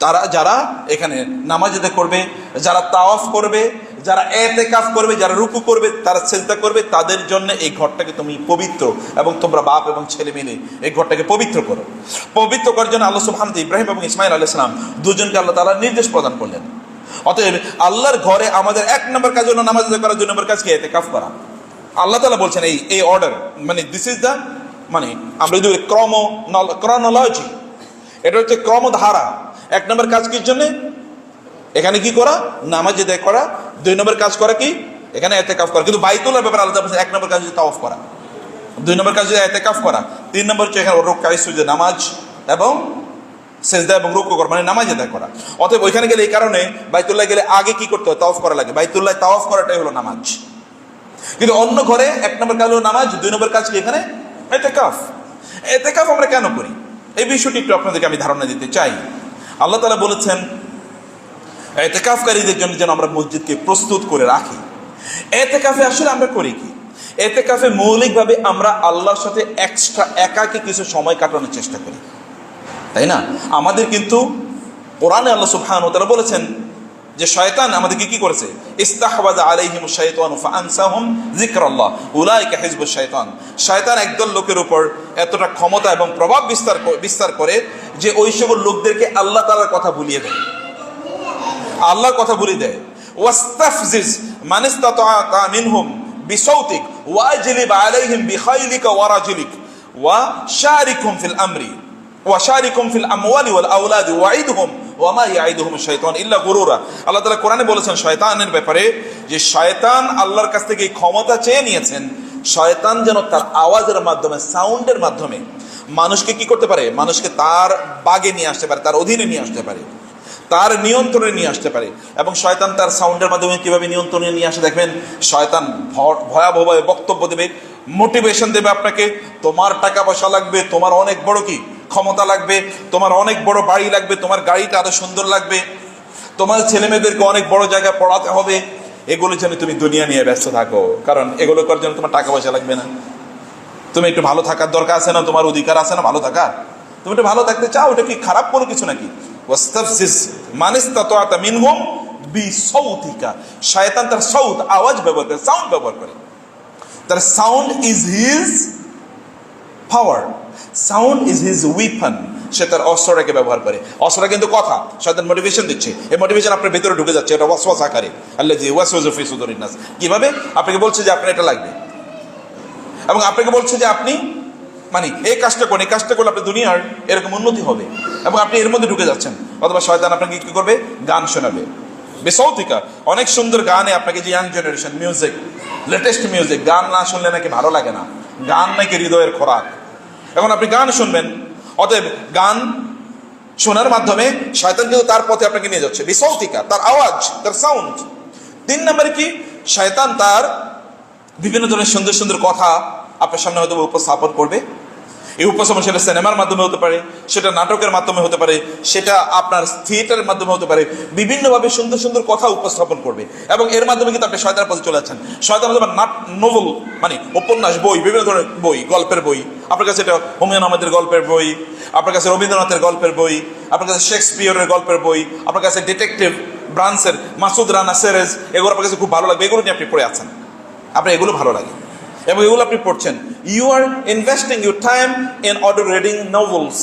তারা যারা এখানে নামাজ আদায় করবে, যারা তাওয়াফ করবে, যারা ইতিকাফ করবে, যারা রুকু করবে, তারা সিজদা করবে, তাদের জন্য এই ঘরটাকে তুমি পবিত্র, এবং তোমরা বাপ এবং ছেলে মিলে এই ঘরটাকে পবিত্র করো। পবিত্র করার জন্য আল্লাহ সুবহানাহু ওয়া তাআলা ইব্রাহিম এবং ইসমাঈল আলাইহিস সালাম দুজনকে আল্লাহ তাআলা নির্দেশ প্রদান করলেন। অতএব আল্লাহর ঘরে আমাদের এক নম্বর কাজ হলো নামাজ আদায় করা, দুই নম্বর কাজ কি? ইতিকাফ করা। আল্লাহ তাআলা বলছেন এই অর্ডার, মানে দিস ইজ দ্য, মানে আমরা যদি ক্রনোলজি, এটা হচ্ছে ক্রমধারা। এক নম্বর কাজ কির জন্য? এখানে কি করা? নামাজ আদায় করা। দুই নম্বর কাজ করা কি? এখানে ইতিকাফ করা। কিন্তু বাইতুল্লাহর ব্যাপারে আলাদা বলছে এক নম্বর কাজ হচ্ছে তাওয়াফ করা, দুই নম্বর কাজ হচ্ছে ইতিকাফ করা, তিন নম্বর হচ্ছে এখানে রুকআইস সুজুদ, নামাজ এবং সিজদা এবং রুকু করা, মানে নামাজ আদায় করা। অতএব ওইখানে গেলে এই কারণে বাইতুল্লাহ গেলে আগে কি করতে হয়? তাওয়াফ করা লাগে। বাইতুল্লাহ তাওয়াফ করাটাই হলো নামাজ। কিন্তু অন্য ঘরে এক নম্বর কাজ হলো নামাজ, দুই নম্বর কাজ কি? এখানে ইতিকাফ। ইতিকাফ আমরা কেন করি এই বিষয়টি একটু আপনাদেরকে আমি ধারণা দিতে চাই। আল্লাহ তাআলা বলেছেন ইতিকাফকারীদের জন্য যেন আমরা মসজিদকে প্রস্তুত করে রাখি। ইতিকাফে আসলে আমরা করি কি? ইতিকাফে মৌলিকভাবে আমরা আল্লাহর সাথে এক্সট্রা একাকী কিছু সময় কাটানোর চেষ্টা করি, তাই না? আমাদের কিন্তু কোরআনে আল্লাহ সুবহানাহু ওয়া তাআলা বলেছেন যে শয়তান আমাদেরকে কি করেছে, ইস্তাহওয়াযা আলাইহিমুশ শাইতানু ফাআনসাহুম যিকরাল্লাহ উলাইকা হিজবুশ শাইতান। শয়তান একদল লোকের উপর এতটা ক্ষমতা এবং প্রভাব বিস্তার করে যে ওই সকল লোকদেরকে আল্লাহ তাআলার কথা ভুলিয়ে দেয়, আল্লাহর কথা ভুলিয়ে দেয়। ওয়াস্তাফজিজ মান ইসতাতা মিনহুম বিসাউতিক ওয়াজলিব আলাইহিম বিখাইলিকা ওয়া রাজলিক ওয়া শারিকহুম ফিল আমরি ওয়া শারিকহুম ফিল আমওয়ালি ওয়াল আওলাদি ওয়াইদহুম ওয়া মা ইয়াইদুহুম শাইতান ইল্লা গুরুরা। আল্লাহ তাআলা কোরআনে বলেছেন শয়তানের ব্যাপারে যে শয়তান আল্লাহর কাছ থেকে এই ক্ষমতা চেয়ে নিয়েছেন, শয়তান যেন তার আওয়াজের মাধ্যমে, সাউন্ডের মাধ্যমে মানুষকে কি করতে পারে, মানুষকে তার বাগে নিয়ে আসতে পারে, তার অধীনে নিয়ে আসতে পারে, তার নিয়ন্ত্রণে নিয়ে আসতে পারে। এবং শয়তান তার সাউন্ডের মাধ্যমে কিভাবে নিয়ন্ত্রণে নিয়ে আসে দেখবেন, শয়তান ভয়াবহভাবে বক্তব্য দেবে, মোটিভেশন দেবে আপনাকে, তোমার টাকা পয়সা লাগবে, তোমার অনেক বড় কি ক্ষমতা লাগবে, তোমার অনেক বড় বাড়ি লাগবে, তোমার গাড়িটা আরো সুন্দর লাগবে, তোমার ছেলে মেয়েদেরকে অনেক বড় জায়গায় পড়াতে হবে, এগুলো যেন তুমি দুনিয়া নিয়ে ব্যস্ত থাকো, কারণ এগুলো করার জন্য তোমার টাকা পয়সা লাগবে না। তুমি একটু ভালো থাকার দরকার আছে না, তোমার অধিকার আছে না ভালো থাকার, তুমি একটু ভালো থাকতে চাও, এটা কি খারাপ কোনো কিছু নাকি? ওয়াস্তাফজিজ মান ইসতাতা মিনহুম বিসাউতিকা। শয়তান তার সাউত, আওয়াজ ব্যবহার করে, সাউন্ড ব্যবহার করে। তার sound is his power, sound is his weapon. সে তার অস্ত্রটাকে ব্যবহার করে। অস্ত্রটা কিন্তু কথা, শয়তান মোটিভেশন দিচ্ছে, এই মোটিভেশন আপনার ভেতরে ঢুকে যাচ্ছে, এটা ওয়াসওয়াস আকারে। আল্লাযী ওয়াসওয়াসু ফি সুদুরিন নাস। কিভাবে? আপনাকে বলছে যে আপনার এটা লাগবে, এবং আপনাকে বলছে যে আপনি মানে এই কাজটা করেন, এই কাজটা করলে আপনার দুনিয়ার এরকম উন্নতি হবে, এবং আপনি এর মধ্যে ঢুকে যাচ্ছেন। অথবা শয়তান আপনাকে কি করবে, গান শোনাবে বিসাউতিকা, অনেক সুন্দর গানে আপনাকে, যে young generation music, latest music, গান না শুনলে নাকি ভালো লাগে না, গান নাকি হৃদয়ের খোরাক। এখন আপনি গান শুনবেন, অতএব গান শোনার মাধ্যমে শয়তান কিন্তু তার পথে আপনাকে নিয়ে যাচ্ছে, বিসাউতিকা, তার আওয়াজ, তার সাউন্ড। 3 নম্বরে কি, শয়তান তার বিভিন্ন ধরনের সুন্দর সুন্দর কথা আপনার সামনে হয়তো উপস্থাপন করবে। এই উপস্থাপন সেটা সিনেমার মাধ্যমে হতে পারে, সেটা নাটকের মাধ্যমে হতে পারে, সেটা আপনার থিয়েটারের মাধ্যমে হতে পারে, বিভিন্নভাবে সুন্দর সুন্দর কথা উপস্থাপন করবে, এবং এর মাধ্যমে কিন্তু আপনি শয়তানের পথে চলে যাচ্ছেন। শয়তান নোভেল মানে উপন্যাস, বই, বিভিন্ন ধরনের বই, গল্পের বই, আপনার কাছে এটা হুমায়ুন আহমেদের গল্পের বই, আপনার কাছে রবীন্দ্রনাথের গল্পের বই, আপনার কাছে শেক্সপিয়রের গল্পের বই, আপনার কাছে ডিটেকটিভ ব্রান্সের মাসুদ রানা সিরিজ, এগুলো আপনার কাছে খুব ভালো লাগবে, এগুলো নিয়ে আপনি পড়ে আছেন, আপনার এগুলো ভালো লাগে এবং এগুলো আপনি পড়ছেন। You are investing your time in order reading novels,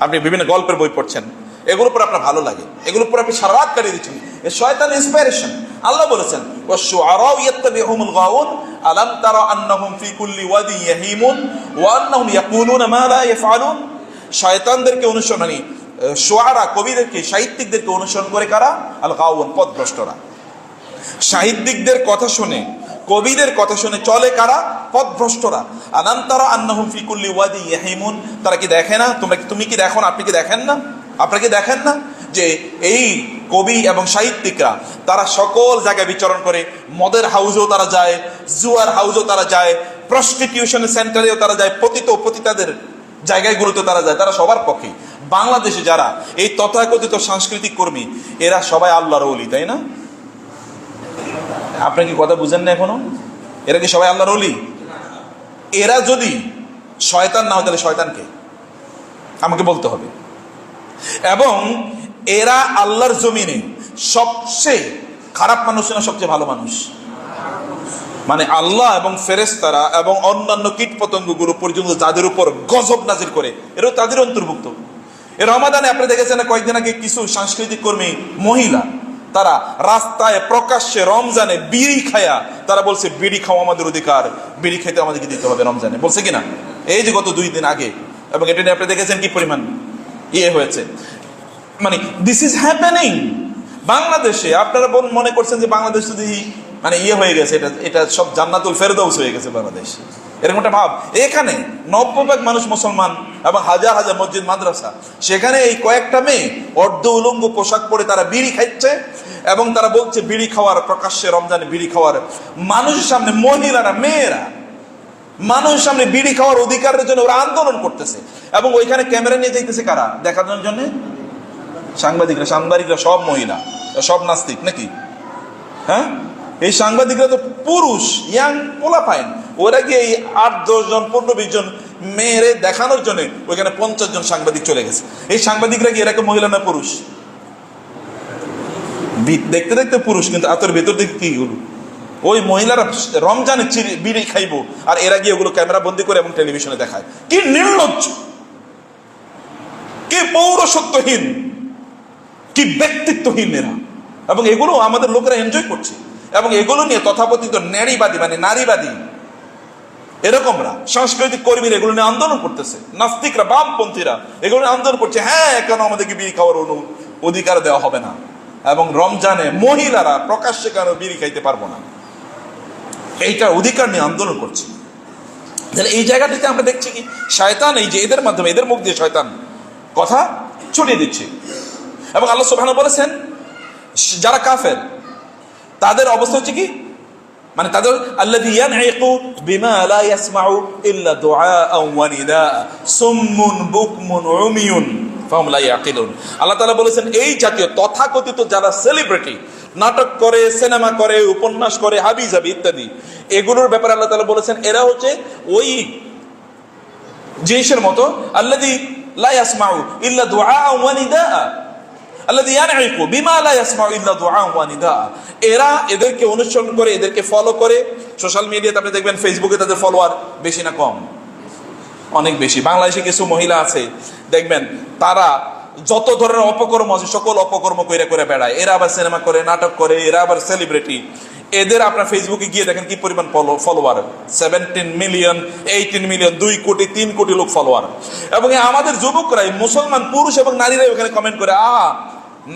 আপনি বিভিন্ন গল্পের বই পড়ছেন, এগুলোর পর আপনার ভালো লাগে, এগুলোর পর আপনি সারা রাত কাটিয়ে দিচ্ছেন। এ শয়তান ইন্সপিরেশন। আল্লাহ বলেছেন ওয়াশ-শুআরাউ ইয়াত্তাবিউহুমুল গাউন আলাম তারা আন্নাহুম ফি কুল্লি ওয়াদি ইয়াহিমুন ওয়া আন্নাহুম ইয়াকুলুনা মা লা ইয়াফআলুন। শয়তানদেরকে অনুসরণ, মানে শুআরা, কবিদেরকে, সাহিত্যিকদেরকে অনুসরণ করে কারা? আল গাউন, পথভ্রষ্টরা। সাহিত্যিকদের কথা শুনে, কবিদের কথা শুনে চলে কারা? পথভ্রষ্টরা। আলাম তারা আন্নাহুম ফি কুল্লি ওয়াদি ইয়াহিমুন। তারা কি দেখে না? তুমি কি দেখো না? আপনি কি দেখেন না? আপনারা কি দেখেন না যে এই কবি এবং সাহিত্যিকরা তারা সকল জায়গায় বিচরণ করে? মদের হাউসেও তারা যায়, জুয়ার হাউসেও তারা যায়, প্রস্টিটিউশন সেন্টারেও তারা যায়, পতিতাদের জায়গাগুলোতে তারা যায়। তারা সবার পক্ষে। বাংলাদেশে যারা এই তথাকথিত সাংস্কৃতিক কর্মী, এরা সবাই আল্লাহর ওলি, তাই না? আপনি কি কথা বুঝেন না এখনো? এরা কি সবাই আল্লাহর ওলি? এরা যদি শয়তান না হয় তাহলে শয়তানকে আমাকে বলতে হবে। এবং এরা আল্লাহর জমিনে সবচেয়ে খারাপ মানুষ না সবচেয়ে ভালো মানুষ? মানে আল্লাহ এবং ফেরেশতারা এবং অন্যান্য কীট পতঙ্গগুলো পর্যন্ত যাদের উপর গজব নাজিল করে, এরাও তাদের অন্তর্ভুক্ত। এ রমাদানে আপনি দেখেছেন কয়েকদিন আগে কিছু সাংস্কৃতিক কর্মী মহিলা, তারা রাস্তায় প্রকাশ্যে রমজানে বিড়ি খায়া তারা বলছে বিড়ি খাওয়া আমাদের অধিকার, বিড়ি খেতে আমাদেরকে দিতে হবে রমজানে, বলছে কিনা? এই যে গত 2 দিন আগে। এবং এটা নিয়ে আপনি দেখেছেন কি পরিমাণ হয়েছে। মানে দিস ইজ হ্যাপেনিং বাংলাদেশে। আপনারা মনে করছেন যে বাংলাদেশ যদি মানে হয়ে গেছে, এটা সব জান্নাতুল ফেরদাউস হয়ে গেছে বাংলাদেশ, এরকম একটা ভাব। এখানে 90% মানুষ মুসলমান এবং হাজার হাজার মসজিদ মাদ্রাসা, সেখানে এই কয়েকটা মেয়ে অর্ধ উলঙ্গ পোশাক পরে তারা বিড়ি খাচ্ছে এবং তারা বলছে বিড়ি খাওয়ার, প্রকাশ্যে রমজানে বিড়ি খাওয়ার, মানুষের সামনে, মহিলারা, মেয়েরা মানুষের সামনে বিড়ি খাওয়ার অধিকারের জন্য ওরা আন্দোলন করতেছে। এবং ওইখানে ক্যামেরা নিয়ে যাইতেছে কারা দেখানোর জন্য? সাংবাদিকরা সব মহিলা, সব নাস্তিক নাকি? হ্যাঁ, এই সাংবাদিকরা তো পুরুষ, ইয়াং পোলাপাইন। ওরা গিয়ে এই 8-10 জন 15-20 জন মেয়েরে দেখানোর জন্য ওইখানে 50 জন সাংবাদিক চলে গেছে। এই সাংবাদিকরা কি এরকম মহিলা না পুরুষ? দেখতে দেখতে পুরুষ, কিন্তু আতর ভেতর দেখতে কি হলো? ওই মহিলারা রমজানে বিড়ি খাইবো, আর এরা গিয়ে ওগুলো ক্যামেরা বন্দি করে এবং টেলিভিশনে দেখায়। কি নির্লজ্জ, কি পৌরসত্বহীন, কি ব্যক্তিত্বহীন এরা। এবং এগুলো আমাদের লোকেরা এনজয় করছে, এবং এগুলো নিয়ে তথাকথিত নারীবাদী মানে নারীবাদী এরকমরা সাংস্কৃতিক কর্মীরা এগুলো নিয়ে আন্দোলন করতেছে। নাস্তিকরা, বামপন্থীরা এগুলো নিয়ে আন্দোলন করছে, হ্যাঁ কেন আমাদেরকে বিড়ি খাওয়ার অধিকার দেওয়া হবে না, এবং রমজানে মহিলারা প্রকাশ্যে কেন বিড়ি খাইতে পারবো না, এইটা অধিকার নিয়ে আন্দোলন করছে। তাহলে এই জায়গাটিতে আমরা দেখছি কি শয়তান এই যে এদের মাধ্যমে, এদের মুখ দিয়ে শয়তান কথা ছড়িয়ে দিচ্ছে। এবং আল্লাহ সুবহানাহু বলেছেন যারা কাফের তাদের অবস্থা হচ্ছে কি, মানে তাদের আল্লাযী ইয়ানঈকু বিমা লা ইয়াসমাউ ইল্লা দুআআ ওয়া নিদাআ সুম্মুন বুকমুন উমিয়ুন ফাহুম লা ইয়াকিলুন। আল্লাহ তাআলা বলেছেন এই জাতীয় তথাকথিত যারা সেলিব্রিটি, নাটক করে, সিনেমা করে, উপন্যাস করে, হাবিজাবি ইত্যাদি, এগুলোর ব্যাপারে আল্লাহ তাআলা বলেছেন এরা হচ্ছে ওই জিনিসের মতো আল্লাযী লা ইয়াসমাউ ইল্লা দুআআ ওয়া নিদাআ আল্লাযী ইয়ানঈকু বিমা লা ইয়াসমাউ ইল্লা দুআআ ওয়া নিদাআ। এরা এদেরকে অনুসরণ করে, এদেরকে ফলো করে। সোশ্যাল মিডিয়াতে আপনি দেখবেন ফেসবুকে তাদের ফলোয়ার বেশি না কম? অনেক বেশি। বাংলাদেশে কিছু মহিলা আছে দেখবেন তারা যত ধরনের অপকর্ম আছে সকল অপকর্ম করে করে বেড়ায়। এরা আবার সিনেমা করে, নাটক করে, এরা আবার সেলিব্রিটি। এদের আপনার ফেসবুকে গিয়ে দেখেন কি পরিমাণ ফলোয়ার, 17 মিলিয়ন, 18 মিলিয়ন, 2 কোটি 3 কোটি লোক ফলোয়ার। এবং আমাদের যুবকরাই, মুসলমান পুরুষ এবং নারীরাই ওখানে কমেন্ট করে,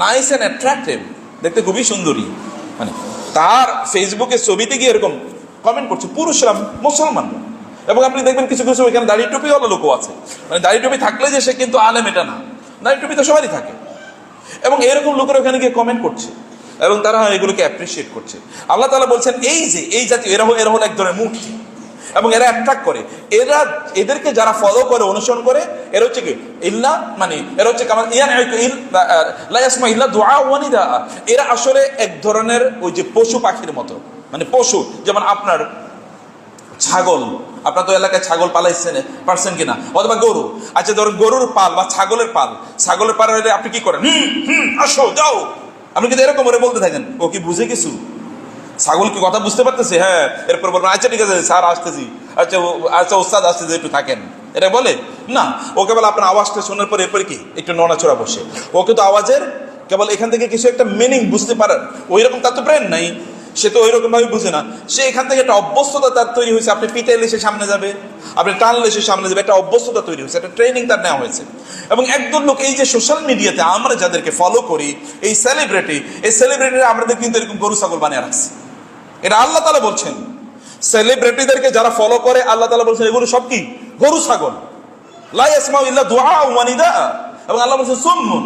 নাইস অ্যান্ড অ্যাট্রাক্টিভ, দেখতে খুবই সুন্দরী। মানে তার ফেসবুকে ছবিতে গিয়ে এরকম কমেন্ট করছে পুরুষরা, মুসলমান। এবং আপনি দেখবেন কিছু কিছু এখানে দাড়ি টুপি হলো লোকও আছে, মানে দাড়ি টুপি থাকলে যে সে কিন্তু আলেম এটা না, দাড়ি টুপি তো সবারই থাকে। এবং এরকম লোকেরা ওখানে গিয়ে কমেন্ট করছে এবং তারা এগুলোকে অ্যাপ্রিসিয়েট করছে। আল্লাহ তাআলা বলছেন এই যে এই জাতীয় এরা হলো এক ধরনের মূর্তি, এবং এরা অ্যাট্রাক্ট করে। এরা এদেরকে যারা ফলো করে, অনুসরণ করে, এরা হচ্ছে কি ইল্লা, মানে এরা হচ্ছে লা ইয়াসমা ইল্লা দুআআ ওয়া নিদাআ। এরা আসলে এক ধরনের ওই যে পশু পাখির মতো, মানে পশু, যেমন আপনার ছাগল, আপনার তো এলাকায় ছাগল পালাইছেন পারছেন কিনা, অথবা গরু। আচ্ছা ধরুন গরুর পাল বা ছাগলের পাল হলে আপনি কি করেন? আসো যাও, আপনি কিন্তু এরকম করে বলতে থাকেন। ও কি বুঝে কিছু? ছাগল কি কথা বুঝতে পারতেছে? হ্যাঁ। এরপর বলবেন আচ্ছা ঠিক আছে স্যার আসতেছি, আচ্ছা ওস্তাদ আসতেছি, একটু থাকেন, এটা বলে না। ও কেবল আপনার আওয়াজটা শোনার পর এরপরে কি একটু নড়াচড়া বসে। ও কিন্তু আওয়াজের কেবল এখান থেকে কিছু একটা মিনিং বুঝতে পারেন, ওই রকম তার তো ব্রেন নাই, সে তো ওই রকম ভাবে বুঝে না। সে এখান থেকে একটা অভ্যস্ততা তার তৈরি হয়েছে। আপনি পিটাইলে সে সামনে যাবে, আপনি টানলে সে সামনে যাবে, একটা অভ্যস্ততা তৈরি হয়েছে, একটা ট্রেনিং তার নেওয়া হয়েছে। এবং একদল লোক এই যে সোশ্যাল মিডিয়াতে আমরা যাদেরকে ফলো করি, এই সেলিব্রিটিরা আমাদের কিন্তু এরকম গরু ছাগল বানিয়ে রাখছে। এটা আল্লাহ তাআলা বলছেন, সেলিব্রিটিদেরকে যারা ফলো করে আল্লাহ তাআলা বলছেন এগুলো সব কি গরু ছাগল। লা ইয়াসমাউ ইল্লা দুআআ ওয়া নিদাআ। এবং আল্লাহ বলছেন সুম্মুন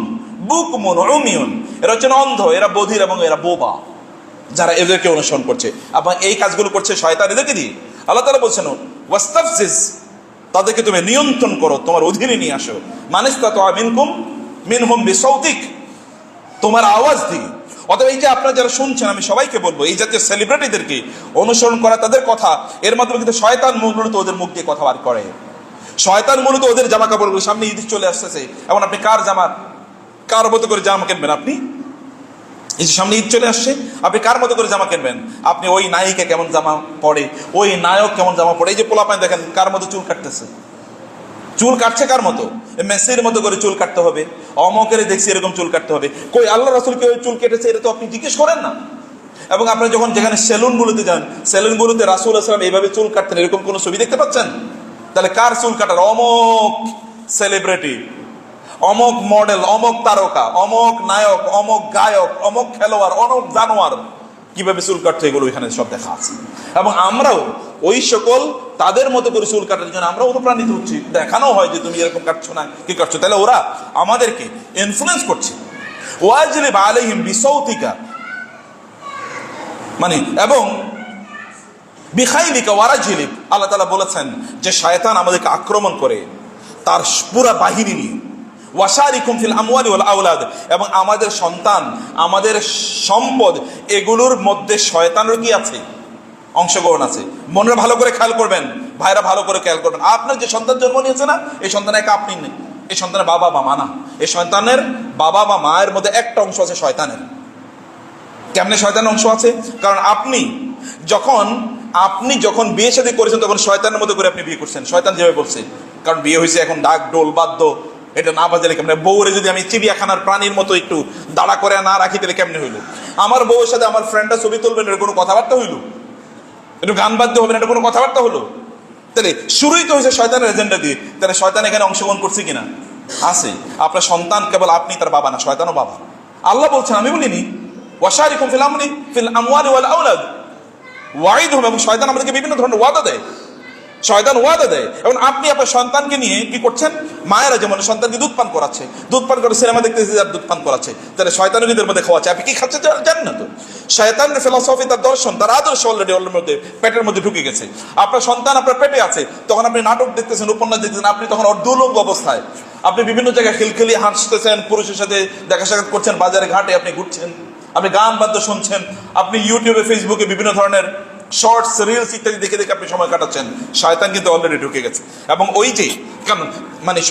বুকমুন উমিয়ুন, এরা হচ্ছে অন্ধ, এরা বধির এবং এরা বোবা, যারা এদেরকে অনুসরণ করছে। এবং এই কাজগুলো করছে শয়তান এদেরকে দিয়ে। আল্লাহ তাআলা বলছেন ওয়াস্তাফজিজ, তাদেরকে তুমি নিয়ন্ত্রণ করো, তোমার অধীনে নিয়ে আসো। মানিস্তাতা মিনহুম বিসাউতিক, তোমার আওয়াজ দিয়ে। অতএব এই যে আপনারা যারা শুনছেন, আমি সবাইকে বলবো এই জাতীয় সেলিব্রিটিদেরকে অনুসরণ করা, তাদের কথা, এর মাধ্যমে কিন্তু শয়তান মূলত ওদের মুখ দিয়ে কথা বার করে। শয়তান মূলত ওদের জামা কাপড়গুলো, সামনে ঈদ চলে আসতেছে, এখন আপনি কার মতো করে জামা কিনবেন? আপনি এই যে সামনে ঈদ চলে আসছে, আপনি কার মতো করে জামা কিনবেন? আপনি ওই নায়িকা কেমন জামা পরে, ওই নায়ক কেমন জামা পরে। এই যে পোলাপান দেখেন কার মতো চুল কাটতেছে, চুল কাটছে কার মতো? মেসির মতো করে চুল কাটতে হবে, অমকের দেখছি এরকম চুল কাটতে হবে। কই আল্লাহ রাসূল কে চুল কেটেছে এটা তো আপনি জিজ্ঞেস করেন না। এবং আপনারা যখন যেখানে সেলুনগুলোতে যান, সেলুনগুলোতে রাসূল সাল্লাল্লাহু আলাইহি ওয়াসাল্লাম এইভাবে চুল কাটতেন, এরকম কোনো ছবি দেখতে পাচ্ছেন? তাহলে কার চুল কাটার? অমক সেলিব্রিটি, অমক মডেল, অমক তারকা, অমক নায়ক, অমক গায়ক, অমক খেলোয়াড়, অমক জানোয়ার কিভাবে চুল কাটছে এগুলো এখানে সব দেখা আছে। এবং আমরাও ওই সকল তাদের মতো করে চুল কাটার জন্য আমরা অনুপ্রাণিত হচ্ছি, দেখানো হয় যে তুমি এরকম কাটছো না, কি কাটছো। তাহলে ওরা আমাদেরকে ইনফ্লুয়েন্স করছে। ওয়াজলিব আলাইহিম বিসাউতিকা, মানে এবং বিখাইলিকা ওয়ারাজিলিক। আল্লাহ তাআলা বলেছেন যে শয়তান আমাদেরকে আক্রমণ করে তার পুরা বাহিনী নিয়ে। ওয়াশারিকুম ফিল আমওয়ালি ওয়াল আওলাদ, এবং আমাদের সন্তান, আমাদের সম্পদ, এগুলোর মধ্যে শয়তানের কি আছে? অংশগ্রহণ আছে। মনরা ভালো করে খেয়াল করবেন, ভাইরা ভালো করে খেয়াল করবেন। আপনার যে সন্তান জন্ম নিয়েছে না, এই সন্তান একা আপনি নেই, এই সন্তানের বাবা বা মা না, এই সন্তানের বাবা বা মায়ের মধ্যে একটা অংশ আছে শয়তানের। কেমনে শয়তানের অংশ আছে? কারণ আপনি যখন বিয়ে শাদী করেছেন তখন শয়তানের মতো করে আপনি বিয়ে করছেন, শয়তান যেভাবে বলছে। কারণ বিয়ে হয়েছে এখন ডাক ডোল বাদ্য এটা না বাজালে কেমনে? বউরে যদি আমি চিড়িয়াখানার প্রাণীর মতো একটু দাঁড়া করে না রাখি তাহলে কেমনে হইলো? আমার বউয়ের সাথে আমার ফ্রেন্ডরা ছবি তুলবেন, এটা কোনো কথাবার্তা হইলো? একটু গান বাদ্য হবে না, এটা কোনো কথাবার্তা হলো? তাহলে শুরুই তো হয়েছে শয়তানের এজেন্ডা দিয়ে। তাহলে শয়তান এখানে অংশগ্রহণ করছে কিনা? আছে। আপনার সন্তান কেবল আপনি তার বাবা না, শয়তানও বাবা। আল্লাহ বলছেন, আমি বলিনি, ওয়াশারিকুম ফিল আমওয়ালি ওয়াল আওলাদ ওয়াইদহুম, এবং শয়তান আমাদেরকে বিভিন্ন ধরনের ওয়াদা দেয়। এবং আপনি আপনার সন্তানকে নিয়ে কি করছেন? মায়েরা যেমন সন্তানকে দুধ পান করাচ্ছে, দুধ পান করে সিনেমা দেখতেছে, যার দুধ পান করাচ্ছে, তাহলে শয়তানের নিজের মধ্যে খাওয়াচ্ছে। আপনি কি খাচ্ছে জানেন না তো? শয়তানের ফিলসফি, তার দর্শন, তার আদর্শ অলরেডি ওর মধ্যে পেটের মধ্যে ঢুকে গেছে। আপনার সন্তান আপনার পেটে আছে, তখন আপনি নাটক দেখতেছেন, উপন্যাস দেখতেছেন, আপনি তখন ওর দুর্লভ অবস্থায়, আপনি বিভিন্ন জায়গায় খিলখিলি হাসতেছেন, পুরুষের সাথে দেখা সাক্ষাৎ করছেন, বাজারে ঘাটে আপনি ঘুরছেন, আপনি গান বাদ্য শুনছেন, আপনি ইউটিউবে ফেসবুকে বিভিন্ন ধরনের শর্টস রিলস ইত্যাদি দেখে দেখে আপনি সময় কাটাচ্ছেন। শয়তান কিন্তু অলরেডি ঢুকে গেছে। এবং ওই যে কারণ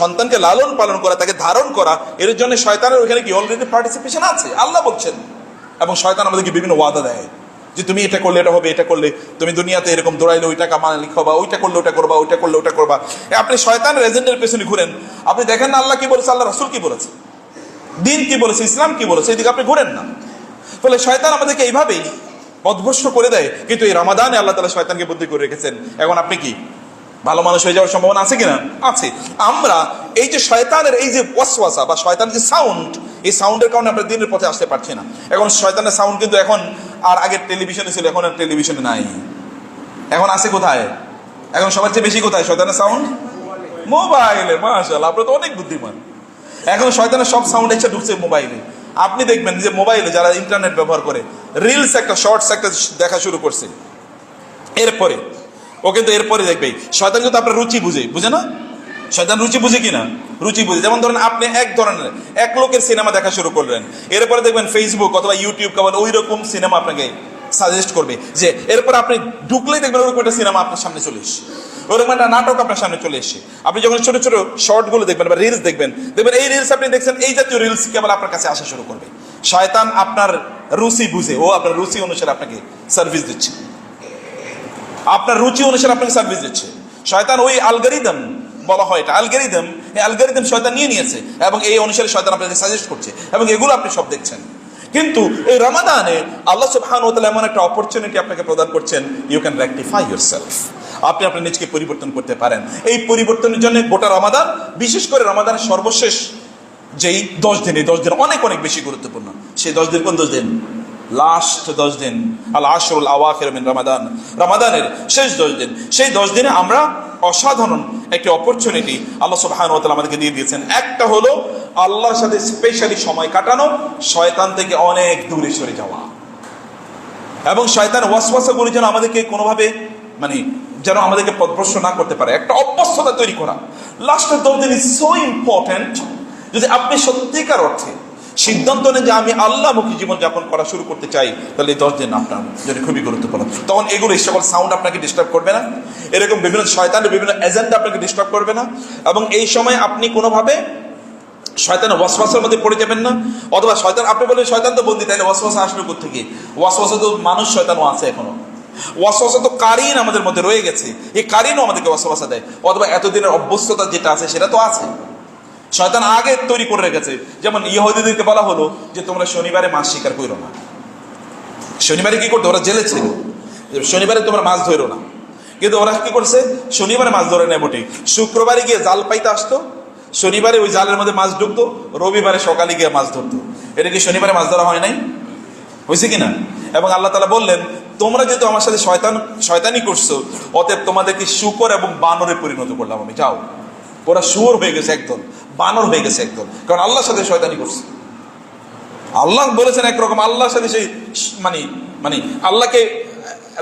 সন্তানকে লালন পালন করা, তাকে ধারণ করা, এর জন্য শয়তানের ওখানে কি অলরেডি পার্টিসিপেশন আছে, আল্লাহ বলছেন। এবং শয়তান আমাদেরকে বিভিন্ন ওয়াদা দেয় যে তুমি এটা করলে এটা হবে, এটা করলে তুমি দুনিয়াতে এরকম দৌড়াইলে ওই টাকা মালিক হবা, ওইটা করলে ওটা করবা, ওইটা করলে ওটা করবা। আপনি শয়তানের এজেন্ডের পেছনে ঘুরেন, আপনি দেখেন না আল্লাহ কি বলেছে, আল্লাহ রাসূল কি বলেছে, দিন কি বলেছে, ইসলাম কি বলেছে, এদিকে আপনি ঘুরেন না। ফলে শয়তান আমাদেরকে এইভাবেই পথভ্রষ্ট করে দেয়। কিন্তু এই রমাদানে আল্লাহ তাআলা শয়তানকে বুদ্ধি করে রেখেছেন। এখন আপনি কি ভালো মানুষ হয়ে যাওয়ার সম্ভাবনা আছে কিনা? আছে। আমরা এই যে শয়তানের এই যে ওয়াসওয়াসা বা শয়তানের যে সাউন্ড, এই সাউন্ডের কারণে আমরা দিনের পথে আসতে পারছি না। এখন শয়তানের সাউন্ড কিন্তু এখন আর আগের টেলিভিশনে ছিল, এখন আর টেলিভিশনে নাই। এখন আছে কোথায়? এখন সবার চেয়ে বেশি কোথায় শয়তানের সাউন্ড? মোবাইলে। মাশাআল্লাহ, আপনারা তো অনেক বুদ্ধিমান। এখন শয়তানের সব সাউন্ড এসে ঢুকছে মোবাইলে। আপনি দেখবেন যে মোবাইলে যারা ইন্টারনেট ব্যবহার করে রিলস একটা শর্টস একটা দেখা শুরু করছে, এরপরে ও কিন্তু এরপরে দেখবে শয়তান কিন্তু আপনার রুচি বুঝে না? শয়তান রুচি বুঝে কিনা? রুচি বুঝে। যেমন ধরেন আপনি এক লোকের সিনেমা দেখা শুরু করলেন, এরপরে দেখবেন ফেসবুক অথবা ইউটিউব কেবল ওই রকম সিনেমা আপনাকে সাজেস্ট করবে, যে এরপর আপনি ঢুকলেই দেখবেন ওরকম একটা সিনেমা আপনার সামনে চলে এসছে, ওরকম একটা নাটক আপনার সামনে চলে এসছে। আপনি যখন ছোট ছোট শর্ট গুলো দেখবেন বা রিলস দেখবেন এই রিলস আপনি দেখছেন, এই জাতীয় রিলস কেবল আপনার কাছে আসা শুরু করবে। শয়তান আপনার রুচি বুঝে, ও আপনার রুচি অনুসারে আপনাকে সার্ভিস দিচ্ছে, আপনার রুচি অনুসারে আপনাকে সার্ভিস দিচ্ছে। শয়তান ওই অ্যালগরিদম বলা হয়, এটা অ্যালগরিদম, এই অ্যালগরিদম শয়তান নিয়ে নিয়েছে এবং এই অনুসারে শয়তান আপনাকে সাজেস্ট করছে এবং এগুলো আপনি সব দেখছেন। কিন্তু এই রমাদানে আল্লাহ সুবহানাহু ওয়া তাআলা এমন একটা অপরচুনিটি আপনাকে প্রদান করছেন, ইউ ক্যান রেকটিফাই ইয়োরসেলফ। আপনি আপনার নিজকে পরিবর্তন করতে পারেন। এই পরিবর্তনের জন্য গোটা রমাদান, বিশেষ করে রমাদানের সর্বশেষ যেই 10 দিন, এই 10 দিন অনেক অনেক বেশি গুরুত্বপূর্ণ। সেই 10 দিন কোন 10 দিন? লাস্ট 10 দিন, আল আশরুল আওয়াখির মিন রমাদান, রমাদানের শেষ 10 দিন। সেই 10 দিনে আমরা অসাধারণ একটি অপরচুনিটি আল্লাহ সুবহানাহু ওয়া তাআলা আমাদেরকে দিয়ে দিয়েছেন। একটা হলো আল্লাহর সাথে স্পেশালি সময় কাটানো, শয়তান থেকে অনেক দূরে সরে যাওয়া, এবং শয়তান ওয়াসওয়াসাগুলো যেন আমাদেরকে কোনোভাবে যেন আমাদেরকে পথভ্রষ্ট না করতে পারে, একটা অভ্যস্ততা তৈরি করা। লাস্টের 10 দিন ইজ সো ইম্পর্টেন্ট। যদি আপনি সত্যিকার অর্থে সিদ্ধান্ত নেন যে আমি আল্লাহমুখী জীবনযাপন করা শুরু করতে চাই, তাহলে এই 10 দিন আপনার জন্য খুবই গুরুত্বপূর্ণ। তখন এগুলো এই সকল সাউন্ড আপনাকে ডিস্টার্ব করবে না, এরকম বিভিন্ন শয়তানের বিভিন্ন এজেন্ডা আপনাকে ডিস্টার্ব করবে না, এবং এই সময় আপনি কোনোভাবে শয়তানের ওয়াসওয়াসার মধ্যে পড়ে যাবেন না। অথবা শয়তান, আপনি বলবেন শয়তান তো বন্দী, তাহলে ওয়াসওয়াসা আসলো কোত্থেকে? ওয়াসওয়াসা তো মানুষ, শয়তানও আছে এখনো। ওয়াসওয়াসা তো কারিন আমাদের মধ্যে রয়ে গেছে, এই কারিনও আমাদেরকে ওয়াসওয়াসা দেয়। অথবা এতদিনের অভ্যস্ততা যেটা আছে সেটা তো আছে, শয়তান আগে তৈরি করে রেখেছে। যেমন ইহুদিদেরকে বলা হলো যে তোমরা শনিবারে মাছ শিকার করো না। শনিবারে কি করতো? ওরা জেলে ছিল, শনিবারে তোমরা মাছ ধরো না। কিন্তু ওরা কি করছে? শনিবারে মাছ ধরে নেয় মোটেই, শুক্রবারে গিয়ে জাল পাইতে আসতো, শনিবারে ওই জালের মধ্যে মাছ ঢুকতো, রবিবারে সকালে গিয়ে মাছ ধরতো। এটা কি শনিবারে মাছ ধরা হয় নাই? হয়েছে কিনা? এবং আল্লাহ তাআলা বললেন, তোমরা যেহেতু আমার সাথে শয়তানি করছো, অতএব তোমাদেরকে শূকর এবং বানরে পরিণত করলাম আমি। যাও, ওরা শুয়োর হয়ে গেছে একদল, বানর হয়ে গেছে একদল, কারণ আল্লাহর সাথে শয়তানি করছে। আল্লাহ বলেছেন একরকম, আল্লাহর সাথে সেই আল্লাহকে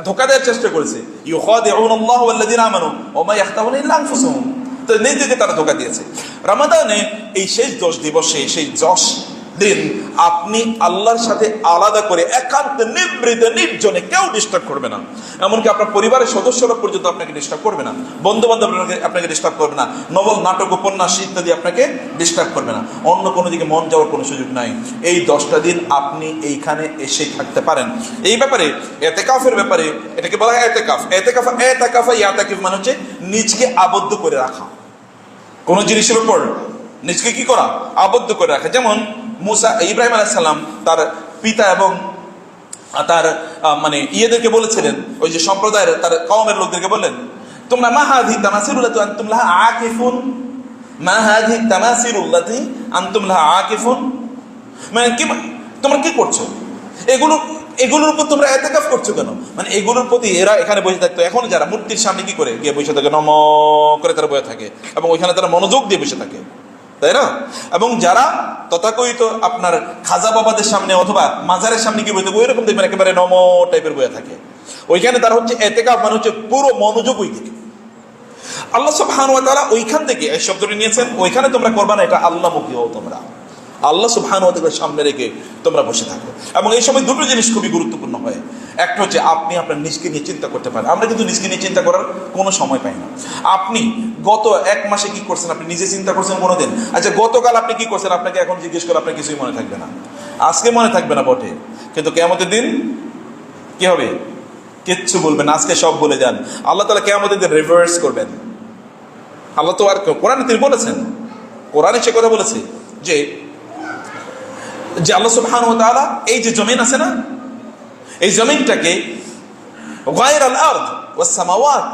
ধোঁকা দেওয়ার চেষ্টা করেছে। ইউখাদিউনাল্লাহ ওয়াল্লাযীনা আমানু ওয়া মা ইয়াখতাউনা ইল্লা আনফুসাহুম। তো নিজেকে তারা ধোঁকা দিয়েছে। রমাদানে এই শেষ 10 দিবসে, সেই দিন আপনি আল্লাহর সাথে আলাদা করে একান্ত নিভৃতে নির্জনে কেউ ডিস্টার্ব করবে না। এমনকি আপনার পরিবারের সদস্যরা পর্যন্ত আপনাকে ডিস্টার্ব করবে না, বন্ধু বান্ধব আপনাকে ডিস্টার্ব করবে না, নবল নাটক উপন্যাস ইত্যাদি আপনাকে ডিস্টার্ব করবে না, অন্য কোনো দিকে মন যাওয়ার কোনো সুযোগ নাই। এই 10টা দিন আপনি এইখানে এসে থাকতে পারেন। এই ব্যাপারে এতেকাফের ব্যাপারে এটাকে বলা হয় এতেকাফ। এতেকাফা ইয়াতাকিফ মানে হচ্ছে নিজকে আবদ্ধ করে রাখা, কোন জিনিসের উপর নিজকে কি করা, আবদ্ধ করে রাখা। যেমন ইব্রাহিম আলাইহিস সালাম তার পিতা এবং তার মানে ইয়েদেরকে বলেছিলেন, ওই যে সম্প্রদায়ের তার কওমের লোকদেরকে বললেন, তোমরা মা হাযিহি তামাসিলুল্লাতী আনতুম লাহা আকিফুন, মা হাযিহি তামাসিলুল্লাতী আনতুম লাহা আকিফুন, মানে কি তোমরা কি করছো, এগুলোর উপর তোমরা এতেকাফ করছো কেন? মানে এগুলোর প্রতি এরা এখানে বসে থাকতো, এখন যারা মূর্তির সামনে কি করে গিয়ে বসে থাকে, নম করে তারা বসে থাকে এবং ওইখানে তারা মনোযোগ দিয়ে বসে থাকে, তাই না? এবং যারা তথাকথিত আপনার খাজা বাবাদের সামনে অথবা মাজারের সামনে কি বসে থাকে, ওই রকম দেখবেন একেবারে নম টাইপের বসে থাকে। ওইখানে তারা হচ্ছে এতেকাফ মানে হচ্ছে পুরো মনোযোগ ওই দিকে। আল্লাহ সুবহানাহু ওয়া তাআলা ওইখান থেকে এই শব্দটি নিয়েছেন, ওইখানে তোমরা করবা না, এটা আল্লাহমুখী হও, তোমরা আল্লাহ সুবহানাহু ওয়া তাআলার সামনে রেখে তোমরা বসে থাকো। এবং এই সময় দুটো জিনিস খুবই গুরুত্বপূর্ণ হয়। একটা হচ্ছে আপনি আপনার নিজকে নিয়ে চিন্তা করতে পারেন। আমরা কিন্তু নিজকে নিয়ে চিন্তা করার কোনো সময় পাই না। আপনি গত 1 মাসে কি করছেন আপনি নিজে চিন্তা করছেন কোনোদিন? আচ্ছা, গতকাল আপনি কি করছেন আপনাকে এখন জিজ্ঞেস করে আপনার কিছুই মনে থাকবে না, আজকে মনে থাকবে না বটে, কিন্তু কিয়ামতের দিন কি হবে? কিচ্ছু বলবেন, আজকে সব বলে যান। আল্লাহ তাআলা কিয়ামতের দিন রিভার্স করবেন। আল্লাহ তো আর কোরআনে তিনি বলেছেন, কোরআনে সে কথা বলেছে যে আল্লাহ সুবহানাহু ওয়া তাআলা এই যে জমিন আছে না, এই জমিনটাকে গায়রাল আরদ ওয়াস সামাওয়াত,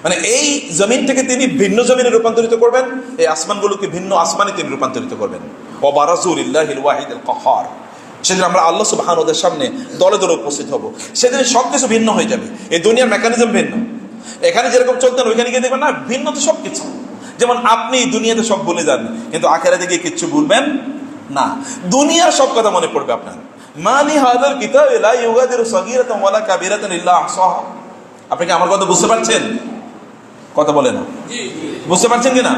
মানে এই জমিনটাকে তিনি ভিন্ন জমিনে রূপান্তরিত করবেন, এই আসমানগুলোকে ভিন্ন আসমানে তিনি রূপান্তরিত করবেন। ওয়া বারাজু লিল্লাহিল ওয়াহিদিল কাহ্হার, সেদিন আমরা আল্লাহ সুবহানাহু ওয়া তাআলার সামনে দলে দলে উপস্থিত হব। সেদিন সবকিছু ভিন্ন হয়ে যাবে, এই দুনিয়ার মেকানিজম ভিন্ন। এখানে যেরকম চলতেন ওইখানে গিয়ে দেখবেন না, ভিন্ন তো সবকিছু। যেমন আপনি দুনিয়াতে সব ভুলে যান, কিন্তু আখিরাতে গিয়ে কিচ্ছু ভুলবেন না, দুনিয়ার সব কথা মনে পড়বে আপনার। মালি হাযাল কিতাব লা ইউগাদিরু সাগীরাতান ওয়ালা কাবীরাতান ইল্লা আহসাহা। আপনি কি আমার কথা বুঝতে পারছেন? কথা বলে না, বুঝতে পারছেন কিনা?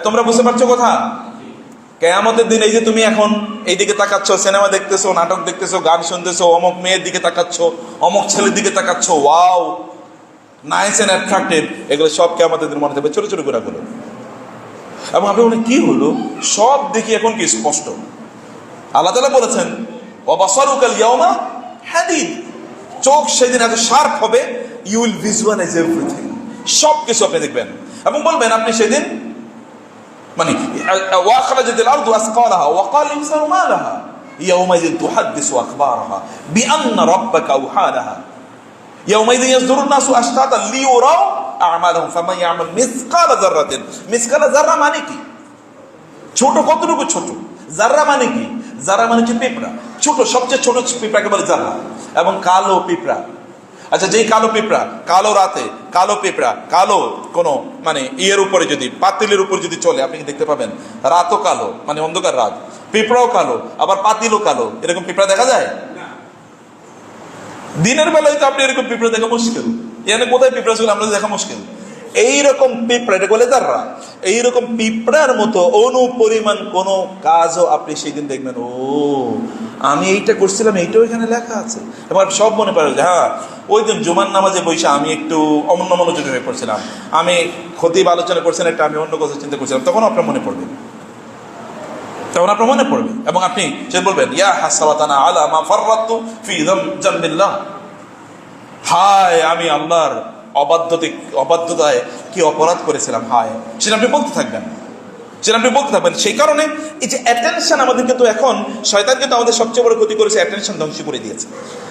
তোমরা বুঝতে পারছো কথা? কিয়ামতের দিন এই যে তুমি এখন এইদিকে তাকাচ্ছ, সিনেমা দেখতেছো, নাটক দেখতেছো, গান শুনতেছো, অমুক মেয়ের দিকে তাকাচ্ছ, অমুক ছেলের দিকে তাকাচ্ছ, ওয়াও নাইস এন্ড অ্যাট্রাক্টিভ, এগুলো সব কিয়ামতের দিন মনে থাকবে, ছোট ছোট গুণাগুলো। এবং আপনি বলেন কি হলো, সব দেখি এখন কি স্পষ্ট। আল্লাহ তাআলা বলেছেন ওয়া বাসারুকাল ইয়াওমা হাদিদ, চোখ সেদিন এত শার্প হবে, ইউ উইল ভিজুয়ালাইজ এভরিথিং, সব কিছু আপনি দেখবেন। এবং বলবেন আপনি সেদিন মানে ওয়া খারাজাতিল আরদু আসকালাহা ওয়া ক্বাল ইনসানু মা লাহা ইয়াওমাইযিন তুহাদ্দিসু আখবারাহা বিআন্না রাব্বাকা আওহালাহা ইয়াওমাইযিন ইয়াসদুরুন নাসু আশতাতান লিইউরাউ আমালহুম ফামান ইয়ামাল মিসকালা যাররাতিন। মিসকালা যাররা মানে কি? ছোট, কতটুকু ছোট? যাররা মানে কি? যাররা মানে হচ্ছে পিঁপড়া, ছোট, সবচেয়ে ছোট পিঁপড়াকে বলে যাররা। এবং কালো পিঁপড়া, আচ্ছা যেই কালো পিঁপড়া, কালো রাতে কালো পিঁপড়া, কালো কোনো মানে ইয়ের উপরে যদি, পাতিলের উপর যদি চলে, আপনি দেখতে পাবেন রাতও কালো, মানে অন্ধকার রাত, পিঁপড়াও কালো, আবার পাতিলও কালো। এরকম পিঁপড়া দেখা যায় দিনের বেলায়? তো আপনি এরকম পিঁপড়া দেখা মুশকিল, এখানে কোথায় পিঁপড়া ছিল আমরা দেখা মুশকিল। এইরকম পিঁপড়া, এটা বলে যাররা, এইরকম পিঁপড়ার মতো অনুপরিমাণ কোনো কাজও আপনি সেই দিন দেখবেন, ও আমি এইটা করছিলাম, এইটাও এখানে লেখা আছে। এবার সব মনে পড়ে যে হ্যাঁ ওই দিন জুমার নামাজে বসে আমি একটু অন্য মনোযোগী হয়ে পড়ছিলাম, আমি খতিব আলোচনা করছিলাম একটা, আমি অন্য কথা চিন্তা করছিলাম, তখন আপনার মনে পড়বে, তখন আপনার মনে পড়বে। এবং আপনি সে বলবেন ইয়া হাসরাতানা আলা মা ফাররাতু ফি জামবিল্লাহ, হায় আমি আল্লাহর অবাধ্যতায় কি অপরাধ করেছিলাম, হায়। সেটা আপনি বলতে থাকবেন, সেটা আপনি বলতে থাকবেন। সেই কারণে এই যে অ্যাটেনশন আমাদের, কিন্তু এখন শয়তান কিন্তু আমাদের সবচেয়ে বড় ক্ষতি করেছে, অ্যাটেনশন ধ্বংস করে দিয়েছে।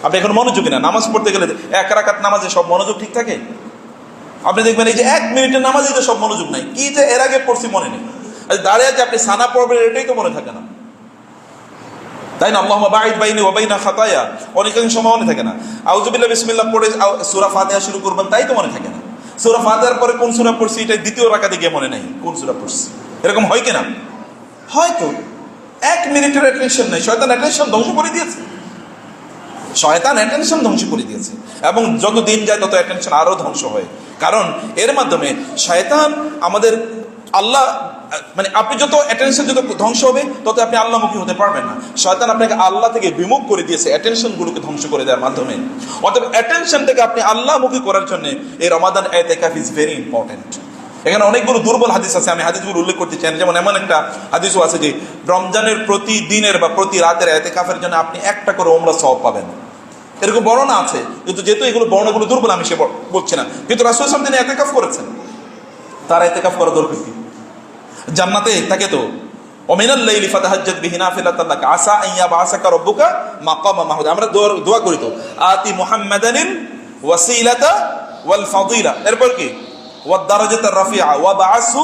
আপনি এখন মনোযোগী না, নামাজ পড়তে গেলে 1 রাকাত নামাজে সব মনোযোগ ঠিক থাকে? আপনি দেখবেন এই যে 1 মিনিটের নামাজে তো সব মনোযোগ নাই, কি যে এর আগে পড়ছি মনে নেই, দাঁড়িয়ে যে আপনি সানা পড়বেন এটাই তো মনে থাকে না, তাই না? আল্লাহুম্মা বাঈদ বাইনি ওয়া বাইনা খাতায়া, অনেকাংশ সময় মনে থাকে না। আউযুবিল্লাহি বিসমিল্লাহ পড়ে সূরা ফাতিহা শুরু করবেন, তাই তো মনে থাকে না। সূরা ফাতিহার পরে কোন সূরা পড়ছি এটা দ্বিতীয় রাকাতে গিয়ে মনে নাই কোন সূরা পড়ছি, এরকম হয় কিনা? হয়তো 1 মিনিটের অ্যাটেনশন নাই, শয়তান অ্যাটেনশন ধ্বংস করে দিয়েছে, শয়তান অ্যাটেনশন ধ্বংস করে দিয়েছে। এবং যত দিন যায় তত অ্যাটেনশন আরো ধ্বংস হয়, কারণ এর মাধ্যমে শয়তান আমাদের আল্লাহ মানে আপনি যত অ্যাটেনশন যত ধ্বংস হবে তত আপনি আল্লাহমুখী হতে পারবেন না। শয়তান আপনাকে আল্লাহ থেকে বিমুখ করে দিয়েছে অ্যাটেনশনগুলোকে ধ্বংস করে দেওয়ার মাধ্যমে। অতএব অ্যাটেনশনটাকে আপনি আল্লাহমুখী করার জন্য এই রমাদান ইতিকাফ ইজ ভেরি ইম্পর্টেন্ট। এখানে অনেকগুলো দুর্বল হাদিস আছে, আমি হাদিসগুলো উল্লেখ করতে চাই। যেমন এমন একটা হাদিসও আছে যে রমজানের প্রতি দিনের বা প্রতি রাতের ইতিকাফের জন্য আপনি একটা করে ওমরা সওয়াব পাবেন, এরকম বর্ণনা আছে। কিন্তু যেহেতু এগুলো বর্ণনাগুলো দুর্বল আমি সে বলছি না, কিন্তু রাসূল সাল্লাল্লাহু আলাইহি ওয়াসাল্লাম তিনি ইতিকাফ করেছেন, তার ইতিকাফ করা দরকার কি? জান্নাতে থাকে তো ওমিনাল লাইলি ফাতাহাজ্জাত বিহি নাফিলাতান লাকা আসা আন ইয়াবআসাকা রাব্বুকা মাকামা মাহমুদা। আমরা দোয়া করি তো আতি মুহাম্মাদানিল ওয়াসিলাতা ওয়াল ফাদিলা, এরপর কি ওয়াদ দারাজাতার রাফিআ ওয়া বাআসু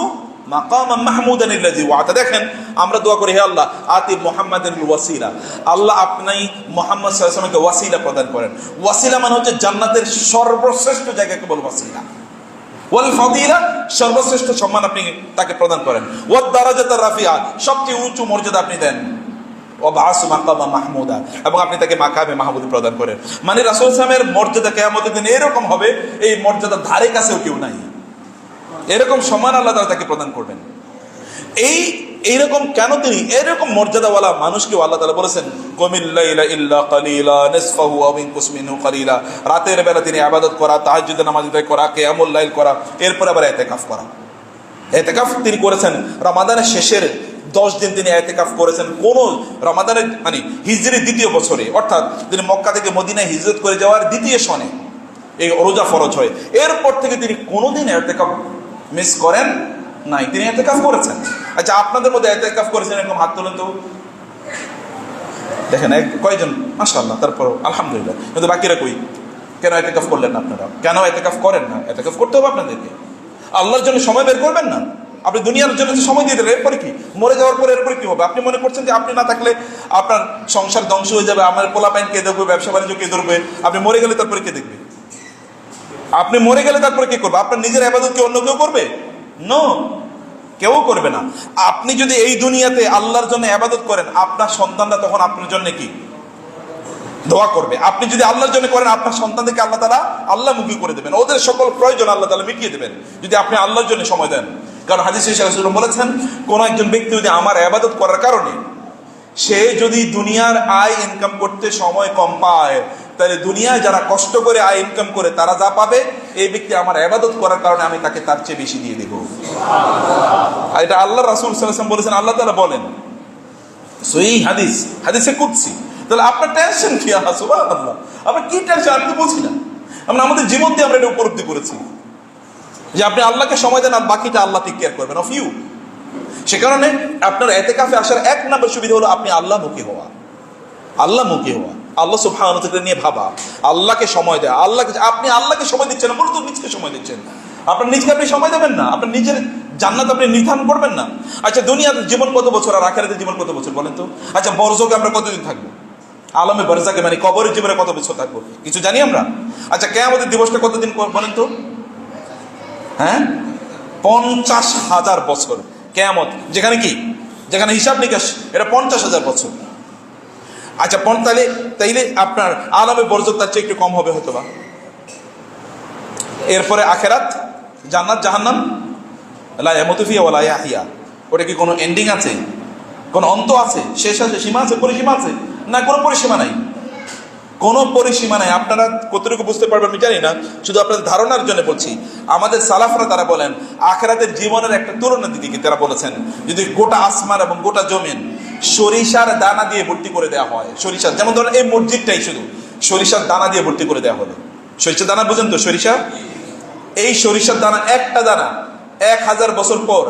মাকামান মাহমুদান আল্লাযী ওয়া'আদা। দেখেন আমরা দোয়া করি, হে আল্লাহ আতি মুহাম্মাদানিল ওয়াসিলা, আল্লাহ আপনি মুহাম্মদ সাল্লাল্লাহু আলাইহি ওয়াসাল্লামকে ওয়াসিলা প্রদান করেন। ওয়াসিলা মানে হচ্ছে জান্নাতের সর্বশ্রেষ্ঠ জায়গাকে বলে ওয়াসিলা, ওয়াল ফাদিলা সর্বশ্রেষ্ঠ সম্মান আপনি তাকে প্রদান করেন, ওয়াদ দারাজাতার রাফিআ সবচেয়ে উঁচু মর্যাদা আপনি দেন, ওয়া বাআসু মাকামা মাহমুদা এবং আপনি তাকে মাকামে মাহমুদ প্রদান করেন। মানে রাসূল সাল্লাল্লাহু আলাইহি ওয়াসাল্লামের মর্যাদা কিয়ামতের দিন এরকম হবে, এই মর্যাদার ধারে কাছেও কেউ নাই, এরকম সম্মান আল্লাহ তাআলা তাকে প্রদান করবেন। এইরকম কেন তিনি এরকম মর্যাদাওয়ালা মানুষকে আল্লাহ তাআলা বলেছেন কুমিল লাইলা ইল্লা কালিলা নিসফাহু আও ইনকুস মিনহু কালিলা, রাতের বেলা তিনি ইবাদত করা, তাহাজ্জুদের নামাজ আদায় করা, কিয়ামুল লাইল করা, এরপর আবার ইতিকাফ করা। ইতিকাফ তিনি করেছেন রমাদানের শেষের 10 দিন তিনি ইতিকাফ করেছেন কোন রমাদানের মানে হিজরির দ্বিতীয় বছরে, অর্থাৎ তিনি মক্কা থেকে মদিনায় হিজরত করে যাওয়ার দ্বিতীয় সনে এই রোজা ফরজ হয়। এরপর থেকে তিনি কোনোদিন ইতিকাফ মিস করেন নাই, তিনি ইতিকাফ করেছেন। আচ্ছা আপনাদের মধ্যে ইতিকাফ করেছেন এরকম হাত তোলেন তো, দেখেন কয়জন? মাশাআল্লাহ, তারপর আলহামদুলিল্লাহ। কিন্তু বাকিরা কই? কেন ইতিকাফ করলেন না আপনারা? কেন ইতিকাফ করেন না? ইতিকাফ করতে হবে আপনাদেরকে, আল্লাহর জন্য সময় বের করবেন না? আপনি দুনিয়ার জন্য সময় দিয়ে দেবেন, এরপরে কি? মরে যাওয়ার পরে এরপরে কি হবে? আপনি মনে করছেন যে আপনি না থাকলে আপনার সংসার ধ্বংস হয়ে যাবে, আমার পোলাপাইন কে দেখবে, ব্যবসা বাণিজ্য কে ধরবে? আপনি মরে গেলে তারপরে কে দেখবে? আপনি মরে গেলে তারপরে কে করবে? আপনার নিজের ইবাদত কি অন্য কেউ করবে? নো, কেউ করবে না। আপনি যদি এই দুনিয়াতে আল্লাহর জন্য ইবাদত করেন, আপনার সন্তানরা তখন আপনার জন্য কি দোয়া করবে। আপনি যদি আল্লাহর জন্য করেন, আপনার সন্তানদেরকে আল্লাহ তাআলা আল্লাহমুখী করে দেবেন, ওদের সকল প্রয়োজন আল্লাহ তাআলা মিটিয়ে দেবেন যদি আপনি আল্লাহর জন্য সময় দেন। কারণ হাদিসে রাসূলুল্লাহ বলেছেন, কোন একজন ব্যক্তি যদি আমার ইবাদত করার কারণে সে যদি দুনিয়ার আয় ইনকাম করতে সময় কম পায়, তাহলে দুনিয়ায় যারা কষ্ট করে আয় ইনকাম করে তারা যা পাবে, এই ব্যক্তি আমার ইবাদত করার কারণে আমি তাকে তার চেয়ে বেশি দিয়ে দেব। আর এটা আল্লাহ রাসূল সাল্লাল্লাহু আলাইহি ওয়াসাল্লাম বলেছেন, আল্লাহ তাআলা বলেন সহিহ হাদিস, হাদিসে কুদসি। তাহলে আপনার টেনশন কি? সুবহানাল্লাহ, আপনার কি টেনশন? আমি তো বুঝি না। আমরা আমাদের জীবন দিয়ে আমরা এটা উপলব্ধি করেছি যে আপনি আল্লাহকে সময় দেন আর বাকিটা আল্লাহ টেক কেয়ার করবেন অফ ইউ। সে কারণে আপনার ইতিকাফে আসার এক নম্বর সুবিধা হলো আপনি আল্লাহমুখী হওয়া, আল্লাহমুখী হওয়া, আল্লাহ সুবহানাহু ওয়া তাআলা নিয়ে ভাবা, আল্লাহকে সময় দেয়া। আপনি আল্লাহকে সময় দিচ্ছেন না, মূলত নিজকে সময় দিচ্ছেন। আপনার নিজকে আপনি সময় দেবেন না, আপনার নিজের জান্নাত আপনি নির্ধারণ করবেন না। আচ্ছা দুনিয়ার জীবন কত বছর আর আখিরাতের জীবন কত বছর বলেন তো? আচ্ছা বরজকে আমরা কতদিন থাকবো? আলমে বারজাকে মানে কবরের জীবনে কত বছর থাকবো কিছু জানি আমরা? আচ্ছা কিয়ামতের দিবসটা কতদিন বলেন তো? হ্যাঁ, 50,000 বছর কিয়ামত, যেখানে কি যেখানে হিসাব নিকাশ এটা 50,000 বছর। আচ্ছা তাইলে আপনার আলমে বরজক তার চেয়ে একটু কম হবে হয়তো বা। এরপরে আখিরাত, জান্নাত জাহান্নাম, লা ইয়ামুতু ফিহা ওয়া লা ইয়াহইয়া, ওটা কি কোনো এন্ডিং আছে? কোনো অন্ত আছে? শেষ আছে? সীমা আছে? পরিসীমা আছে? না, কোনো পরিসীমা নাই, কোনো পরিসীমা নাই। আপনারা কতটুকু বুঝতে পারবেন আমি জানি না, শুধু আপনাদের ধারণার জন্য বলছি। আমাদের সালাফরা তারা বলেন আখিরাতের জীবনের একটা তুলনা দিকে তারা বলেছেন, যদি গোটা আসমান এবং গোটা জমিন সরিষার দানা দিয়ে ভর্তি করে দেওয়া হয়, সরিষার, যেমন ধরেন এই মসজিদটাই শুধু সরিষার দানা দিয়ে ভর্তি করে দেওয়া হলো। সরিষার দানা বুঝেন তো? সরিষা, এই সরিষার দানা একটা দানা 1000 বছর পর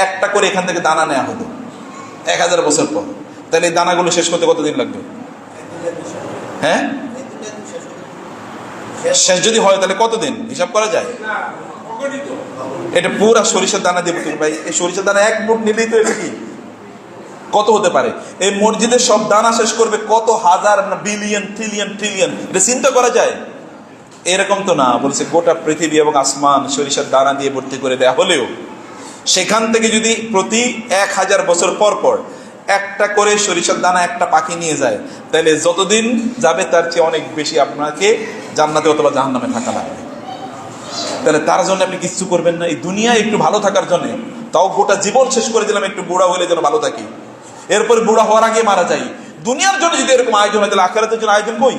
একটা করে এখান থেকে দানা নেওয়া হলো 1000 বছর পর। তাহলে এই দানাগুলো শেষ করতে কতদিন লাগবে? হ্যাঁ, শেষ যদি হয় তাহলে কতদিন হিসাব করা যায়? এটা পুরা সরিষার দানা দিয়ে ভর্তি। ভাই এই সরিষার দানা এক মুঠ নিলেই তো এটা কি কত হতে পারে? এই মসজিদের সব দানা শেষ করবে কত হাজার, বিলিয়ন, ট্রিলিয়ন ট্রিলিয়ন। এটা চিন্তা করা যায়? এরকম তো না, বলছে গোটা পৃথিবী এবং আসমান সরিষার দানা দিয়ে ভর্তি করে দেয়া হলেও সেখান থেকে যদি প্রতি 1000 বছর পর পর একটা করে সরিষার দানা একটা পাখি নিয়ে যায়, তাহলে যতদিন যাবে তার চেয়ে অনেক বেশি আপনাকে জান্নাতে অথবা জাহান্নামে থাকা লাগবে। তাহলে তার জন্য আপনি কিছু করবেন না? এই দুনিয়ায় একটু ভালো থাকার জন্য, তাও গোটা জীবন শেষ করে দিলাম একটু বুড়া হলে যেন ভালো থাকি, এরপরে বুড়া হওয়ার আগে মারা যাই। দুনিয়ার জন্য যদি এরকম আয়োজন হয়, তাহলে আখিরাতের জন্য আয়োজন কই?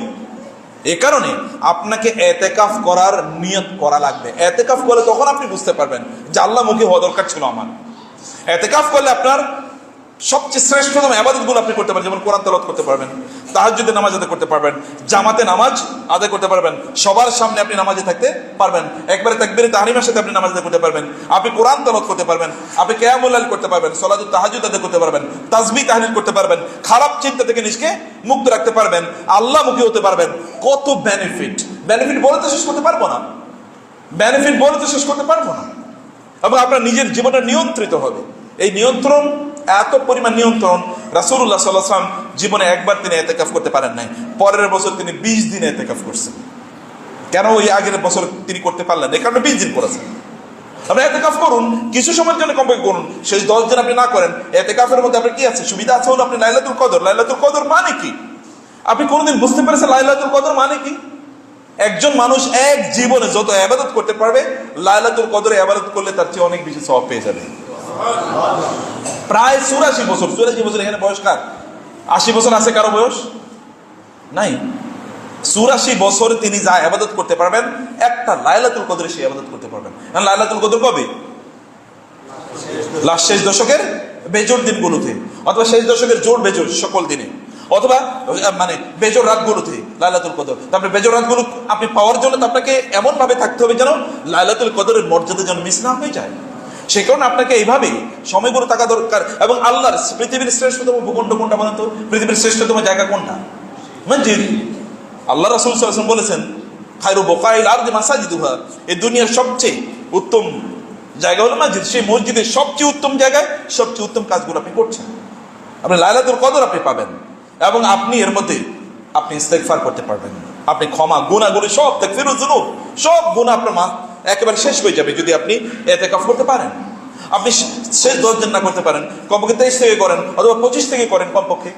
এ কারণে আপনাকে এতেকাফ করার নিয়ত করা লাগবে। এতেকাফ করলে তখন আপনি বুঝতে পারবেন যে আল্লাহ মুখী হওয়া দরকার ছিল আমার। এতেকাফ করলে আপনার সবচেয়ে শ্রেষ্ঠতম ইবাদতগুলো আপনি করতে পারবেন, যেমন কোরআন তেলাওয়াত করতে পারবেন, তাহাজ্জুদের নামাজ আদায় করতে পারবেন, জামাতে নামাজ আদায় করতে পারবেন, সবার সামনে আপনি নামাজে থাকতে পারবেন, একবারে তাকবীরে তাহরিমার সাথে আপনি নামাজ আদায় করতে পারবেন, আপনি কোরআন তেলাওয়াত করতে পারবেন, আপনি কিয়ামুল লাইল করতে পারবেন, সালাতুত তাহাজ্জুদ আদায় করতে পারবেন, তাসবিহ তাহলিল করতে পারবেন, খারাপ চিন্তা থেকে নিজকে মুক্ত রাখতে পারবেন, আল্লাহমুখী হতে পারবেন। কত বেনিফিট! বেনিফিট বলে তো শেষ করতে পারবো না, বেনিফিট বলে তো শেষ করতে পারবো না। এবং আপনার নিজের জীবনে নিয়ন্ত্রিত হবে। এই নিয়ন্ত্রণ, এত পরিমাণ নিয়ন্ত্রণ, রাসূলুল্লাহ সাল্লাল্লাহু আলাইহি ওয়াসাল্লাম জীবনে একবার তিনি ইতিকাফ করতে পারেন নাই, পরের বছর তিনি 20 দিন ইতিকাফ করছেন। কেন ওই আগের বছর তিনি করতে পারলেন? এই কারণে 20 দিন করেছেন। আপনি ইতিকাফ করুন, কিছু সময়ের জন্য কমপক্ষে করুন, শেষ 10 দিন আপনি না করেন। ইতিকাফের মধ্যে আপনার কি আছে? সুবিধা আছে হলো আপনি লাইলাতুল কদর। লাইলাতুল কদর মানে কি? আপনি কোনোদিন বুঝতে পেরেছেন লাইলাতুল কদর মানে কি? একজন মানুষ এক জীবনে যত ইবাদত করতে পারবে, লাইলাতুল কদরে ইবাদত করলে তার চেয়ে অনেক বেশি সওয়াব পেয়ে যাবে। প্রায় 84 বছর। 84 বছর এখানে বয়স কার? 80 বছর আছে কারো বয়স? নাই। 84 বছর তিনি যা ইবাদত করতে পারবেন, একটা লাইলাতুল কদরে সে ইবাদত করতে পারবেন। কারণ লাইলাতুল কদর কবে? লাস্ট শেষ দশকের বেজোড় দিনগুলোতে, অথবা শেষ দশকের জোড় বেজোড় সকল দিনে, অথবা মানে বেজোড় রাতগুলোতে লাইলাতুল কদর। তারপরে বেজোড় রাতগুলো আপনি পাওয়ার জন্য আপনাকে এমন ভাবে থাকতে হবে যেন লাইলাতুল কদরের মর্যাদা যেন মিস না হয়ে যায়। সে কারণে আপনাকে এইভাবেই সময়গুলো থাকা দরকার। এবং আল্লাহর পৃথিবীর শ্রেষ্ঠতম ভূখণ্ড কোনটা বলেন তো? পৃথিবীর শ্রেষ্ঠতম জায়গা কোনটা? মসজিদ। আল্লাহ রাসূল সাল্লাল্লাহু আলাইহি ওয়াসাল্লাম বলেছেন, খায়রু বুকাইল আরদি মাসাজিদুহা, এই দুনিয়ার সবচেয়ে উত্তম জায়গা হলো মসজিদ। সেই মসজিদের সবচেয়ে উত্তম জায়গায় সবচেয়ে উত্তম কাজগুলো আপনি করছেন। আপনি লাইলাতুল কদর আপনি পাবেন, এবং আপনি এর মধ্যে আপনি ইস্তেগফার করতে পারবেন। আপনি ক্ষমা, গুনাহগুলো সব, তাকফিরুয যুনুব, সব গুনাহ আপনার একেবারে শেষ হয়ে যাবে যদি আপনি ইতিকাফ করতে পারেন। আপনি শেষ 10 দিন না করতে পারেন, কমপক্ষে 23 থেকে করেন, অথবা 25 থেকে করেন, কমপক্ষে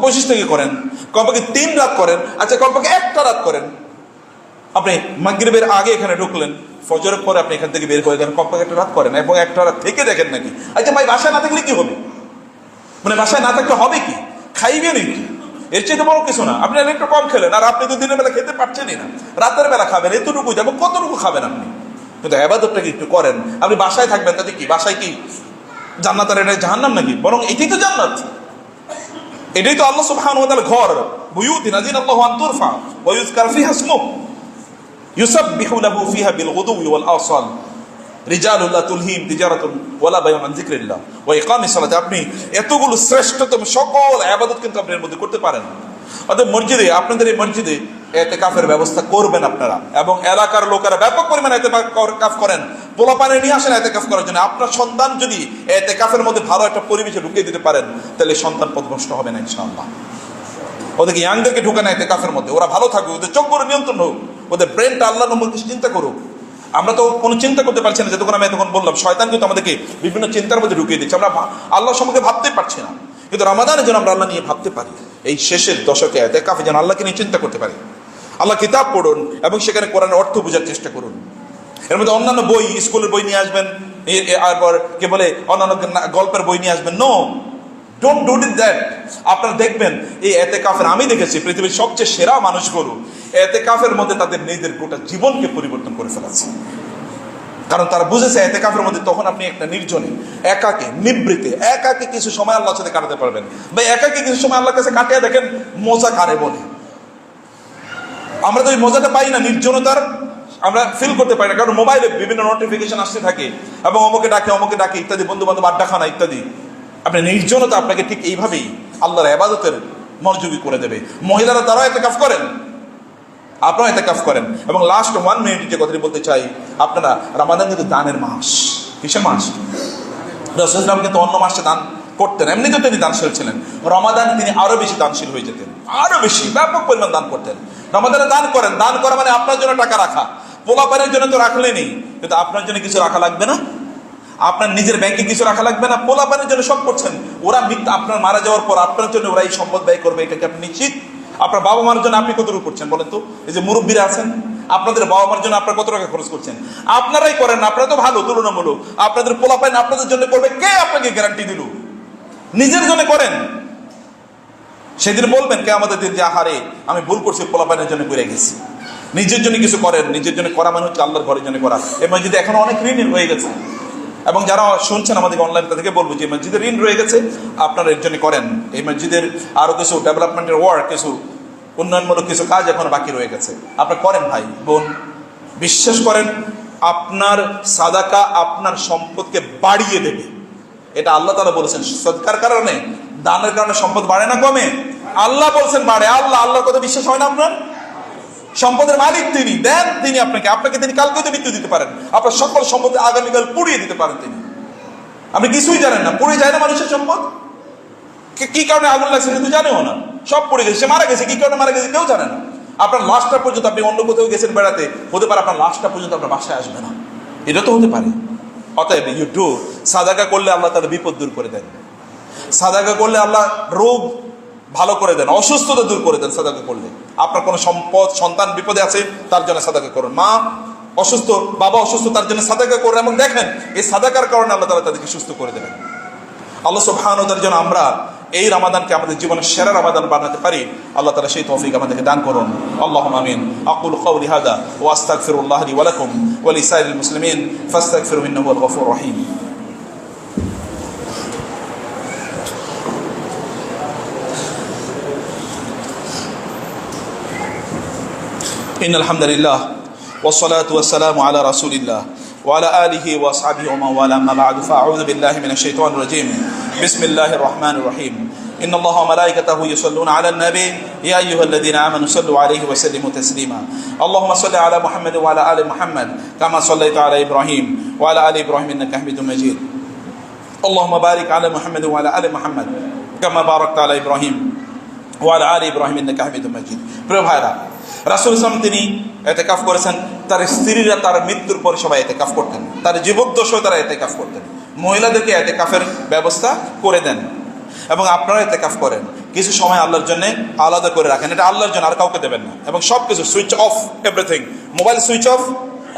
25 থেকে করেন, কমপক্ষে 3 রাত করেন, আচ্ছা কমপক্ষে একটা রাত করেন। আপনি মাগরিবের আগে এখানে ঢুকলেন, ফজরের পরে আপনি এখান থেকে বের হয়ে গেলেন, কমপক্ষে একটা রাত করেন, এবং একটা রাত থেকে দেখেন নাকি। আচ্ছা ভাই, বাসায় না থাকলে কি হবে? মানে বাসায় না থাকলে হবে কি? খাইবে নাকি? এর চেয়ে বড় কিছু না। আপনি একটু কম খেলেন, আর আপনি তো দিনের বেলা খেতে পারছেনই না, রাতের বেলা খাবেন, এতটুকু যাবে, কতটুকু খাবেন আপনি? কিন্তু ইবাদতটা কি একটু করেন। আপনি বাসায় থাকবেন, তাতে কি বাসায় কি জান্নাত আর এটা জাহান্নাম নাকি? বরং এটাই তো জান্নাত, এটাই তো আল্লাহ সুবহানাহু ওয়া তাআলার ঘর। বুয়ুতিন আযিনাল্লাহু আন তুরফা ওয়া ইউযকার ফিহা ইসমুহু ইউসাব্বিহু লাহু ফিহা বিল গুদুওয়ি ওয়াল আসাল রিজালুন লা তুলহিম তিজারাতুন ওয়ালা বাইউন আন যিকরিল্লাহ ওয়া ইকামিস সালাত। আপনি এতগুলো শ্রেষ্ঠতম সকল ইবাদত কিন্তু আপনি এর মধ্যে করতে পারেন। অতএব মসজিদে, আপনাদের এই মসজিদে ইতিকাফের ব্যবস্থা করবেন আপনারা, এবং এলাকার লোকেরা ব্যাপক পরিমাণে ইতিকাফ করেন। পোলাপানে নিয়ে আসেন ইতিকাফ করার জন্য। আপনার সন্তান যদি ইতিকাফের মধ্যে ভালো একটা পরিবেশে ঢুকিয়ে দিতে পারেন, তাহলে সন্তান পথভ্রষ্ট হবে না ইনশাআল্লাহ। ওদেরকে ইয়াংদেরকে ঢুকানো ইতিকাফের মধ্যে, ওরা ভালো থাকবে, ওদের চোখগুলো নিয়ন্ত্রণ হোক, ওদের ব্রেনটা আল্লাহর নম্বর কিছু চিন্তা করুক। আমরা তো কোনো চিন্তা করতে পারছি না, যতক্ষণ আমি এতক্ষণ বললাম, শয়তান কিন্তু আমাদেরকে বিভিন্ন চিন্তার মধ্যে ঢুকিয়ে দিচ্ছে। আমরা আল্লাহ সম্পর্কে ভাবতে পারছি না, কিন্তু রমাদানে যেন আমরা আল্লাহ নিয়ে ভাবতে পারি। এই শেষের দশকে ইতিকাফে যেন আল্লাহকে নিয়ে চিন্তা করতে পারি। আল্লাহ কিতাব পড়ুন, এবং সেখানে কোরআনের অর্থ বোঝার চেষ্টা করুন। এর মধ্যে অন্যান্য বই, স্কুলের বই নিয়ে আসবেন, আর কে বলে অন্যান্য গল্পের বই নিয়ে আসবেন। No, don't do that. আপনারা দেখবেন এই ইতিকাফের, আমি দেখেছি পৃথিবীর সবচেয়ে সেরা মানুষগুলো ইতিকাফের মধ্যে তাদের নিজেদের গোটা জীবনকে পরিবর্তন করে ফেলেছে। কারণ তারা বুঝেছে ইতিকাফের মধ্যে তখন আপনি একটা নির্জনে, একাকে, নিবৃতে, একাকে কিছু সময় আল্লাহর সাথে কাটাতে পারবেন। বা একাকে কিছু সময় আল্লাহর কাছে কাটিয়ে দেখেন মজা কারে বলে। আমরা তো এই মজাটা পাই না, নির্জনতার আমরা ফিল করতে পারি না, কারণ মোবাইলে বিভিন্ন নোটিফিকেশন আসতে থাকে, এবং অমুকে ডাকে ইত্যাদি, বন্ধু বান্ধব আড্ডাখানা ইত্যাদি। আপনি নির্জনতা আপনাকে ঠিক এইভাবেই আল্লাহর ইবাদতের মনোযোগী করে দেবে। মহিলারা তারাও ইতিকাফ করেন, আপনারা ইতিকাফ করেন। এবং লাস্ট 1 মিনিট যে কথাটি বলতে চাই, আপনারা, রমাদান কিন্তু দানের মাস। কিসের মাস? রাসূলুল্লাহ সাল্লাল্লাহু আলাইহি ওয়াসাল্লাম কিন্তু অন্য মাসে দান করতেন, এমনিতেও তিনি দানশীল ছিলেন। রমাদানে তিনি আরো বেশি দানশীল হয়ে যেতেন, আরো বেশি ব্যাপক পরিমাণ দান করতেন। রমাদানে দান করেন, দান করা মানে আপনার জন্য টাকা রাখা, পোলাপানের জন্য তো রাখলেনই, কিন্তু আপনার জন্য কিছু রাখা লাগবে না? আপনার নিজের ব্যাংকে কিছু রাখা লাগবে না? পোলাপানের জন্য সব করছেন, ওরা আপনার মারা যাওয়ার পর আপনার জন্য ওরা এই সম্পদ ব্যয় করবে, এটাকে আপনি নিশ্চিত? আপনার বাবা মার জন্য আপনি কতটুকু করছেন বলেন তো? এই যে মুরব্বীরা আছেন, আপনাদের বাবা মার জন্য আপনারা কত টাকা খরচ করছেন? আপনারাই করেন না, আপনারা তো ভালো তুলনামূলক। আপনাদের পোলাপাইন আপনাদের জন্য করবে, কে আপনাকে গ্যারান্টি দিল? নিজের জন্য করেন, সেদিন বলবেন কে আমাদের দিন যে আহারে আমি ভুল করছি, পোলাপাইনের জন্য করে গেছি। নিজের জন্য কিছু করেন, নিজের জন্য করা মানে হচ্ছে আল্লাহর ঘরের জন্য করা। এই মসজিদে এখনো অনেক ঋণ হয়ে গেছে, এবং যারা শুনছেন আমাদের অনলাইন তাদেরকে বলবো যে মসজিদের ঋণ রয়ে গেছে, আপনারা এর জন্য করেন। এই মসজিদের আরো কিছু ডেভেলপমেন্টের ওয়ার্ক, কিছু উন্নয়নমূলক কিছু কাজ এখন বাকি রয়ে গেছে, আপনারা করেন ভাই বোন। বিশ্বাস করেন, আপনার সাদাকা আপনার সম্পদকে বাড়িয়ে দেবে। এটা আল্লাহ তাআলা বলেছেন। সদকার কারণে, দানের কারণে সম্পদ বাড়ে না কমে? আল্লাহ বলছেন বাড়ে। আল্লাহর কথা বিশ্বাস হয় না আপনার? সম্পদের মালিক তিনি, দেন তিনি আপনাকে তিনি কালকে তো মৃত্যু দিতে পারেন, আপনার সকল সম্পদ আগামীকাল পুড়িয়ে দিতে পারেন তিনি। আপনি কিছুই জানেন না, পুড়ে যায় না মানুষের সম্পদ? কি কারণে আগুন লাগছে কিন্তু জানেও না, সব পড়ে গেছে, সে মারা গেছে, কি কারণে মারা গেছে কেউ জানে না। আপনার লাশটা পর্যন্ত, আপনি অন্য কোথাও গেছেন বেড়াতে, হতে পারে আপনার লাশটা পর্যন্ত আপনার বাসায় আসবে না, এটা তো হতে পারে। অতএব ইউ ডু সাদাকা করলে আল্লাহ তাআলা বিপদ দূর করে দেন। সাদাকা করলে আল্লাহ রোগ ভালো করে দেন, অসুস্থতা দূর করে দেন। সাদাকা করলে আপনার কোনো সম্পদ, সন্তান বিপদে আছে, তার জন্য সাদাকা করুন। মা অসুস্থ, বাবা অসুস্থ, তার জন্য সাদাকা করুন, এবং দেখেন এই সাদাকার কারণে আল্লাহ তাআলা তাদেরকে সুস্থ করে দেবেন। আল্লাহ সুবহানাহু ওয়া তাআলার জন্য আমরা এই রমাদানকে আমাদের জীবনের সেরা রমাদান বানাতে পারি, আল্লাহ তাআলা সেই তৌফিক আমাদেরকে দান করুন। আল্লাহুম্মা আমিন। আকুলু কাওলি হাযা ওয়া আস্তাগফিরুল্লাহ লি ওয়া লাকুম ওয়া লিসাইরিল মুসলিমিন ফাস্তাগফিরুহু ইন্নাহু হুয়াল গফুরুর রহিম। ইন্নাল হামদুলিল্লাহ ওয়াস সালাতু ওয়াস সালামু আলা রাসূলিল্লাহ ওয়া আলা আলিহি ওয়া আসহাবিহি ওয়া মান ওয়ালা, আম্মা বা'দু, ফাআউযু বিল্লাহি মিনাশ শাইতানির রাজীম। বিসমিল্লাহির রহমানির রহিম। ইন্নাল্লাহা ওয়া মালাইকাতাহু ইউসাল্লুনা আলান নবী ইয়া আইয়ুহাল্লাযীনা আমানু সাল্লু আলাইহি ওয়া সাল্লিমু তাসলিমা। আল্লাহুম্মা সাল্লি আলা মুহাম্মাদ ওয়া আলা আলি মুহাম্মাদ কামা সাল্লাইতা আলা ইব্রাহিম ওয়া আলা আলি ইব্রাহিম ইন্নাকা হামিদুম মাজিদ। আল্লাহুম্মা বারিক আলা মুহাম্মাদ ওয়া আলা আলি মুহাম্মাদ কামা বারাকতা আলা ইব্রাহিম ওয়া আলা আলি ইব্রাহিম ইন্নাকা হামিদুম মাজিদ। প্রিয় ভাইরা, রাসূল সাল্লাল্লাহু আলাইহি ওয়াসাল্লাম তিনি ইতিকাফ করেছেন। তার স্ত্রীরা তার মৃত্যুর পরে সবাই ইতিকাফ করতেন, তার জীবদ্দশায় তারা ইতিকাফ করতেন। মহিলাদেরকে ইতিকাফের ব্যবস্থা করে দেন, এবং আপনারা ইতিকাফ করেন। কিছু সময় আল্লাহর জন্য আলাদা করে রাখেন, এটা আল্লাহর জন্য, আর কাউকে দেবেন না। এবং সব কিছু switch off, everything, mobile switch off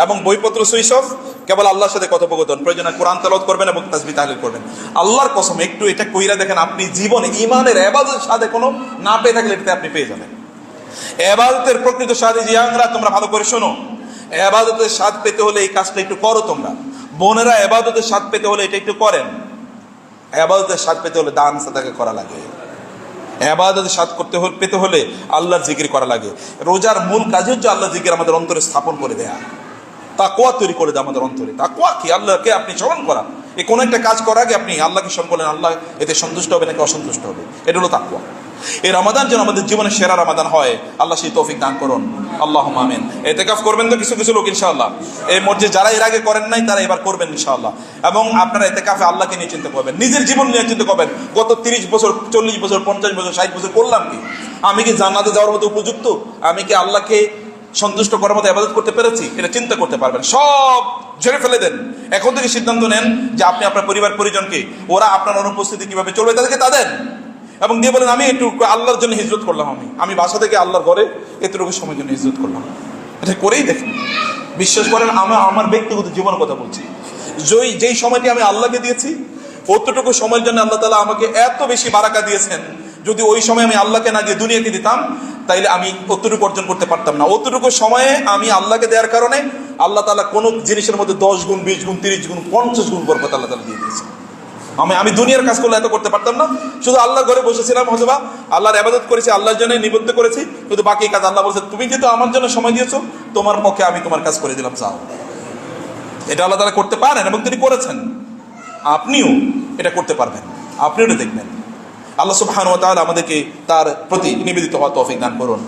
এবং বইপত্র সুইচ অফ, কেবল আল্লাহর সাথে কথোপকথন, প্রয়োজনে কোরআন তেলাওয়াত করবেন এবং তাসবিহ তাহলিল করবেন। আল্লাহর কসম, একটু এটা কইরা দেখেন, আপনি জীবনে ঈমানের ইবাদতের সাথে কোনো না পেয়ে থাকলে এটাতে আপনি পেয়ে যাবেন। ইবাদতের প্রকৃত স্বাদ, জিয়াংরা তোমরা ভালো করে শোনো, ইবাদতের স্বাদ পেতে হলে এই কাজটা একটু করো তোমরা। বোনেরা, ইবাদতের স্বাদ পেতে হলে এটা একটু করেন। ইবাদতের স্বাদ পেতে হলে দান সাদাকা করা লাগে। ইবাদতের স্বাদ পেতে হলে আল্লাহর জিকির করা লাগে। রোজার মূল কাজই হচ্ছে আল্লাহর জিকির আমাদের অন্তরে স্থাপন করে দেয়া, তাকওয়া তৈরি করে দেয় আমাদের অন্তরে। তাকওয়া কি? আল্লাহকে আপনি স্মরণ করা। এই কোনো একটা কাজ করার আগে আপনি আল্লাহকে স্মরণ করলেন, আল্লাহ এতে সন্তুষ্ট হবে নাকি অসন্তুষ্ট হবে, এটা হলো তাকওয়া। এই রমাদান যেন আমাদের জীবনের সেরা রমাদান হয়, আল্লাহ সেই তৌফিক দান করুন। আল্লাহুম্মা আমিন। ইতিকাফ করবেন তো কিছু কিছু লোক ইনশাআল্লাহ, এই মসজিদে যারা এর আগে করেন নাই তারা এবার করবেন ইনশাআল্লাহ। এবং আপনারা ইতিকাফে আল্লাহকে নিয়ে চিন্তা করবেন, নিজের জীবন নিয়ে চিন্তা করবেন। গত 30 বছর, 40 বছর, 50 বছর, 60 বছর করলাম কি? আমি কি জান্নাতে যাওয়ার মতো উপযুক্ত? আমি কি আল্লাহকে সন্তুষ্ট করার মতো ইবাদত করতে পেরেছি? এটা চিন্তা করতে পারবেন। সব ঝেড়ে ফেলে দেন। এখন থেকে সিদ্ধান্ত নেন যে আপনি আপনার পরিবার পরিজনকে, ওরা আপনার অনুপস্থিতি কিভাবে চলবে তাদেরকে তা দেন, এবং দিয়ে বলেন আমি একটু আল্লাহর জন্য হিজরত করলাম। আমি বাসা থেকে আল্লাহর ঘরে এতটুকু সময়ের জন্য হিজরত করলাম। এটা করেই দেখেন, বিশ্বাস করেন, আমার ব্যক্তিগত জীবনের কথা বলছি। যেই সময়টি আমি আল্লাহকে দিয়েছি, অতটুকু সময়ের জন্য আল্লাহ তাআলা আমাকে এত বেশি বারাকা দিয়েছেন। যদি ওই সময় আমি আল্লাহকে না দিয়ে দুনিয়াকে দিতাম, তাইলে আমি অতটুকু অর্জন করতে পারতাম না। অতটুকু সময়ে আমি আল্লাহকে দেওয়ার কারণে আল্লাহ তাআলা কোনো জিনিসের মধ্যে 10 গুণ, 20 গুণ, 30 গুণ, 50 গুণ বরকত আল্লাহ তাআলা দিয়ে দিয়েছে। আমি দুনিয়ার কাজ করলে এত করতে পারতাম না। শুধু আল্লাহর ঘরে বসেছিলাম, হয়তোবা আল্লাহর ইবাদত করেছি, আল্লাহর জন্য নিবদ্ধ করেছি, শুধু বাকি কাজ আল্লাহ বলছে তুমি যেহেতু আমার জন্য সময় দিয়েছো, তোমার পক্ষে আমি তোমার কাজ করে দিলাম, যাও। এটা আল্লাহ তাআলা করতে পারেন এবং তিনি করেছেন। আপনিও এটা করতে পারবেন, আপনিও এটা দেখবেন। আল্লাহ সুবহানাহু ওয়া তাআলা আমাদেরকে তার প্রতি নিবেদিত হওয়ার তৌফিক দান করুন।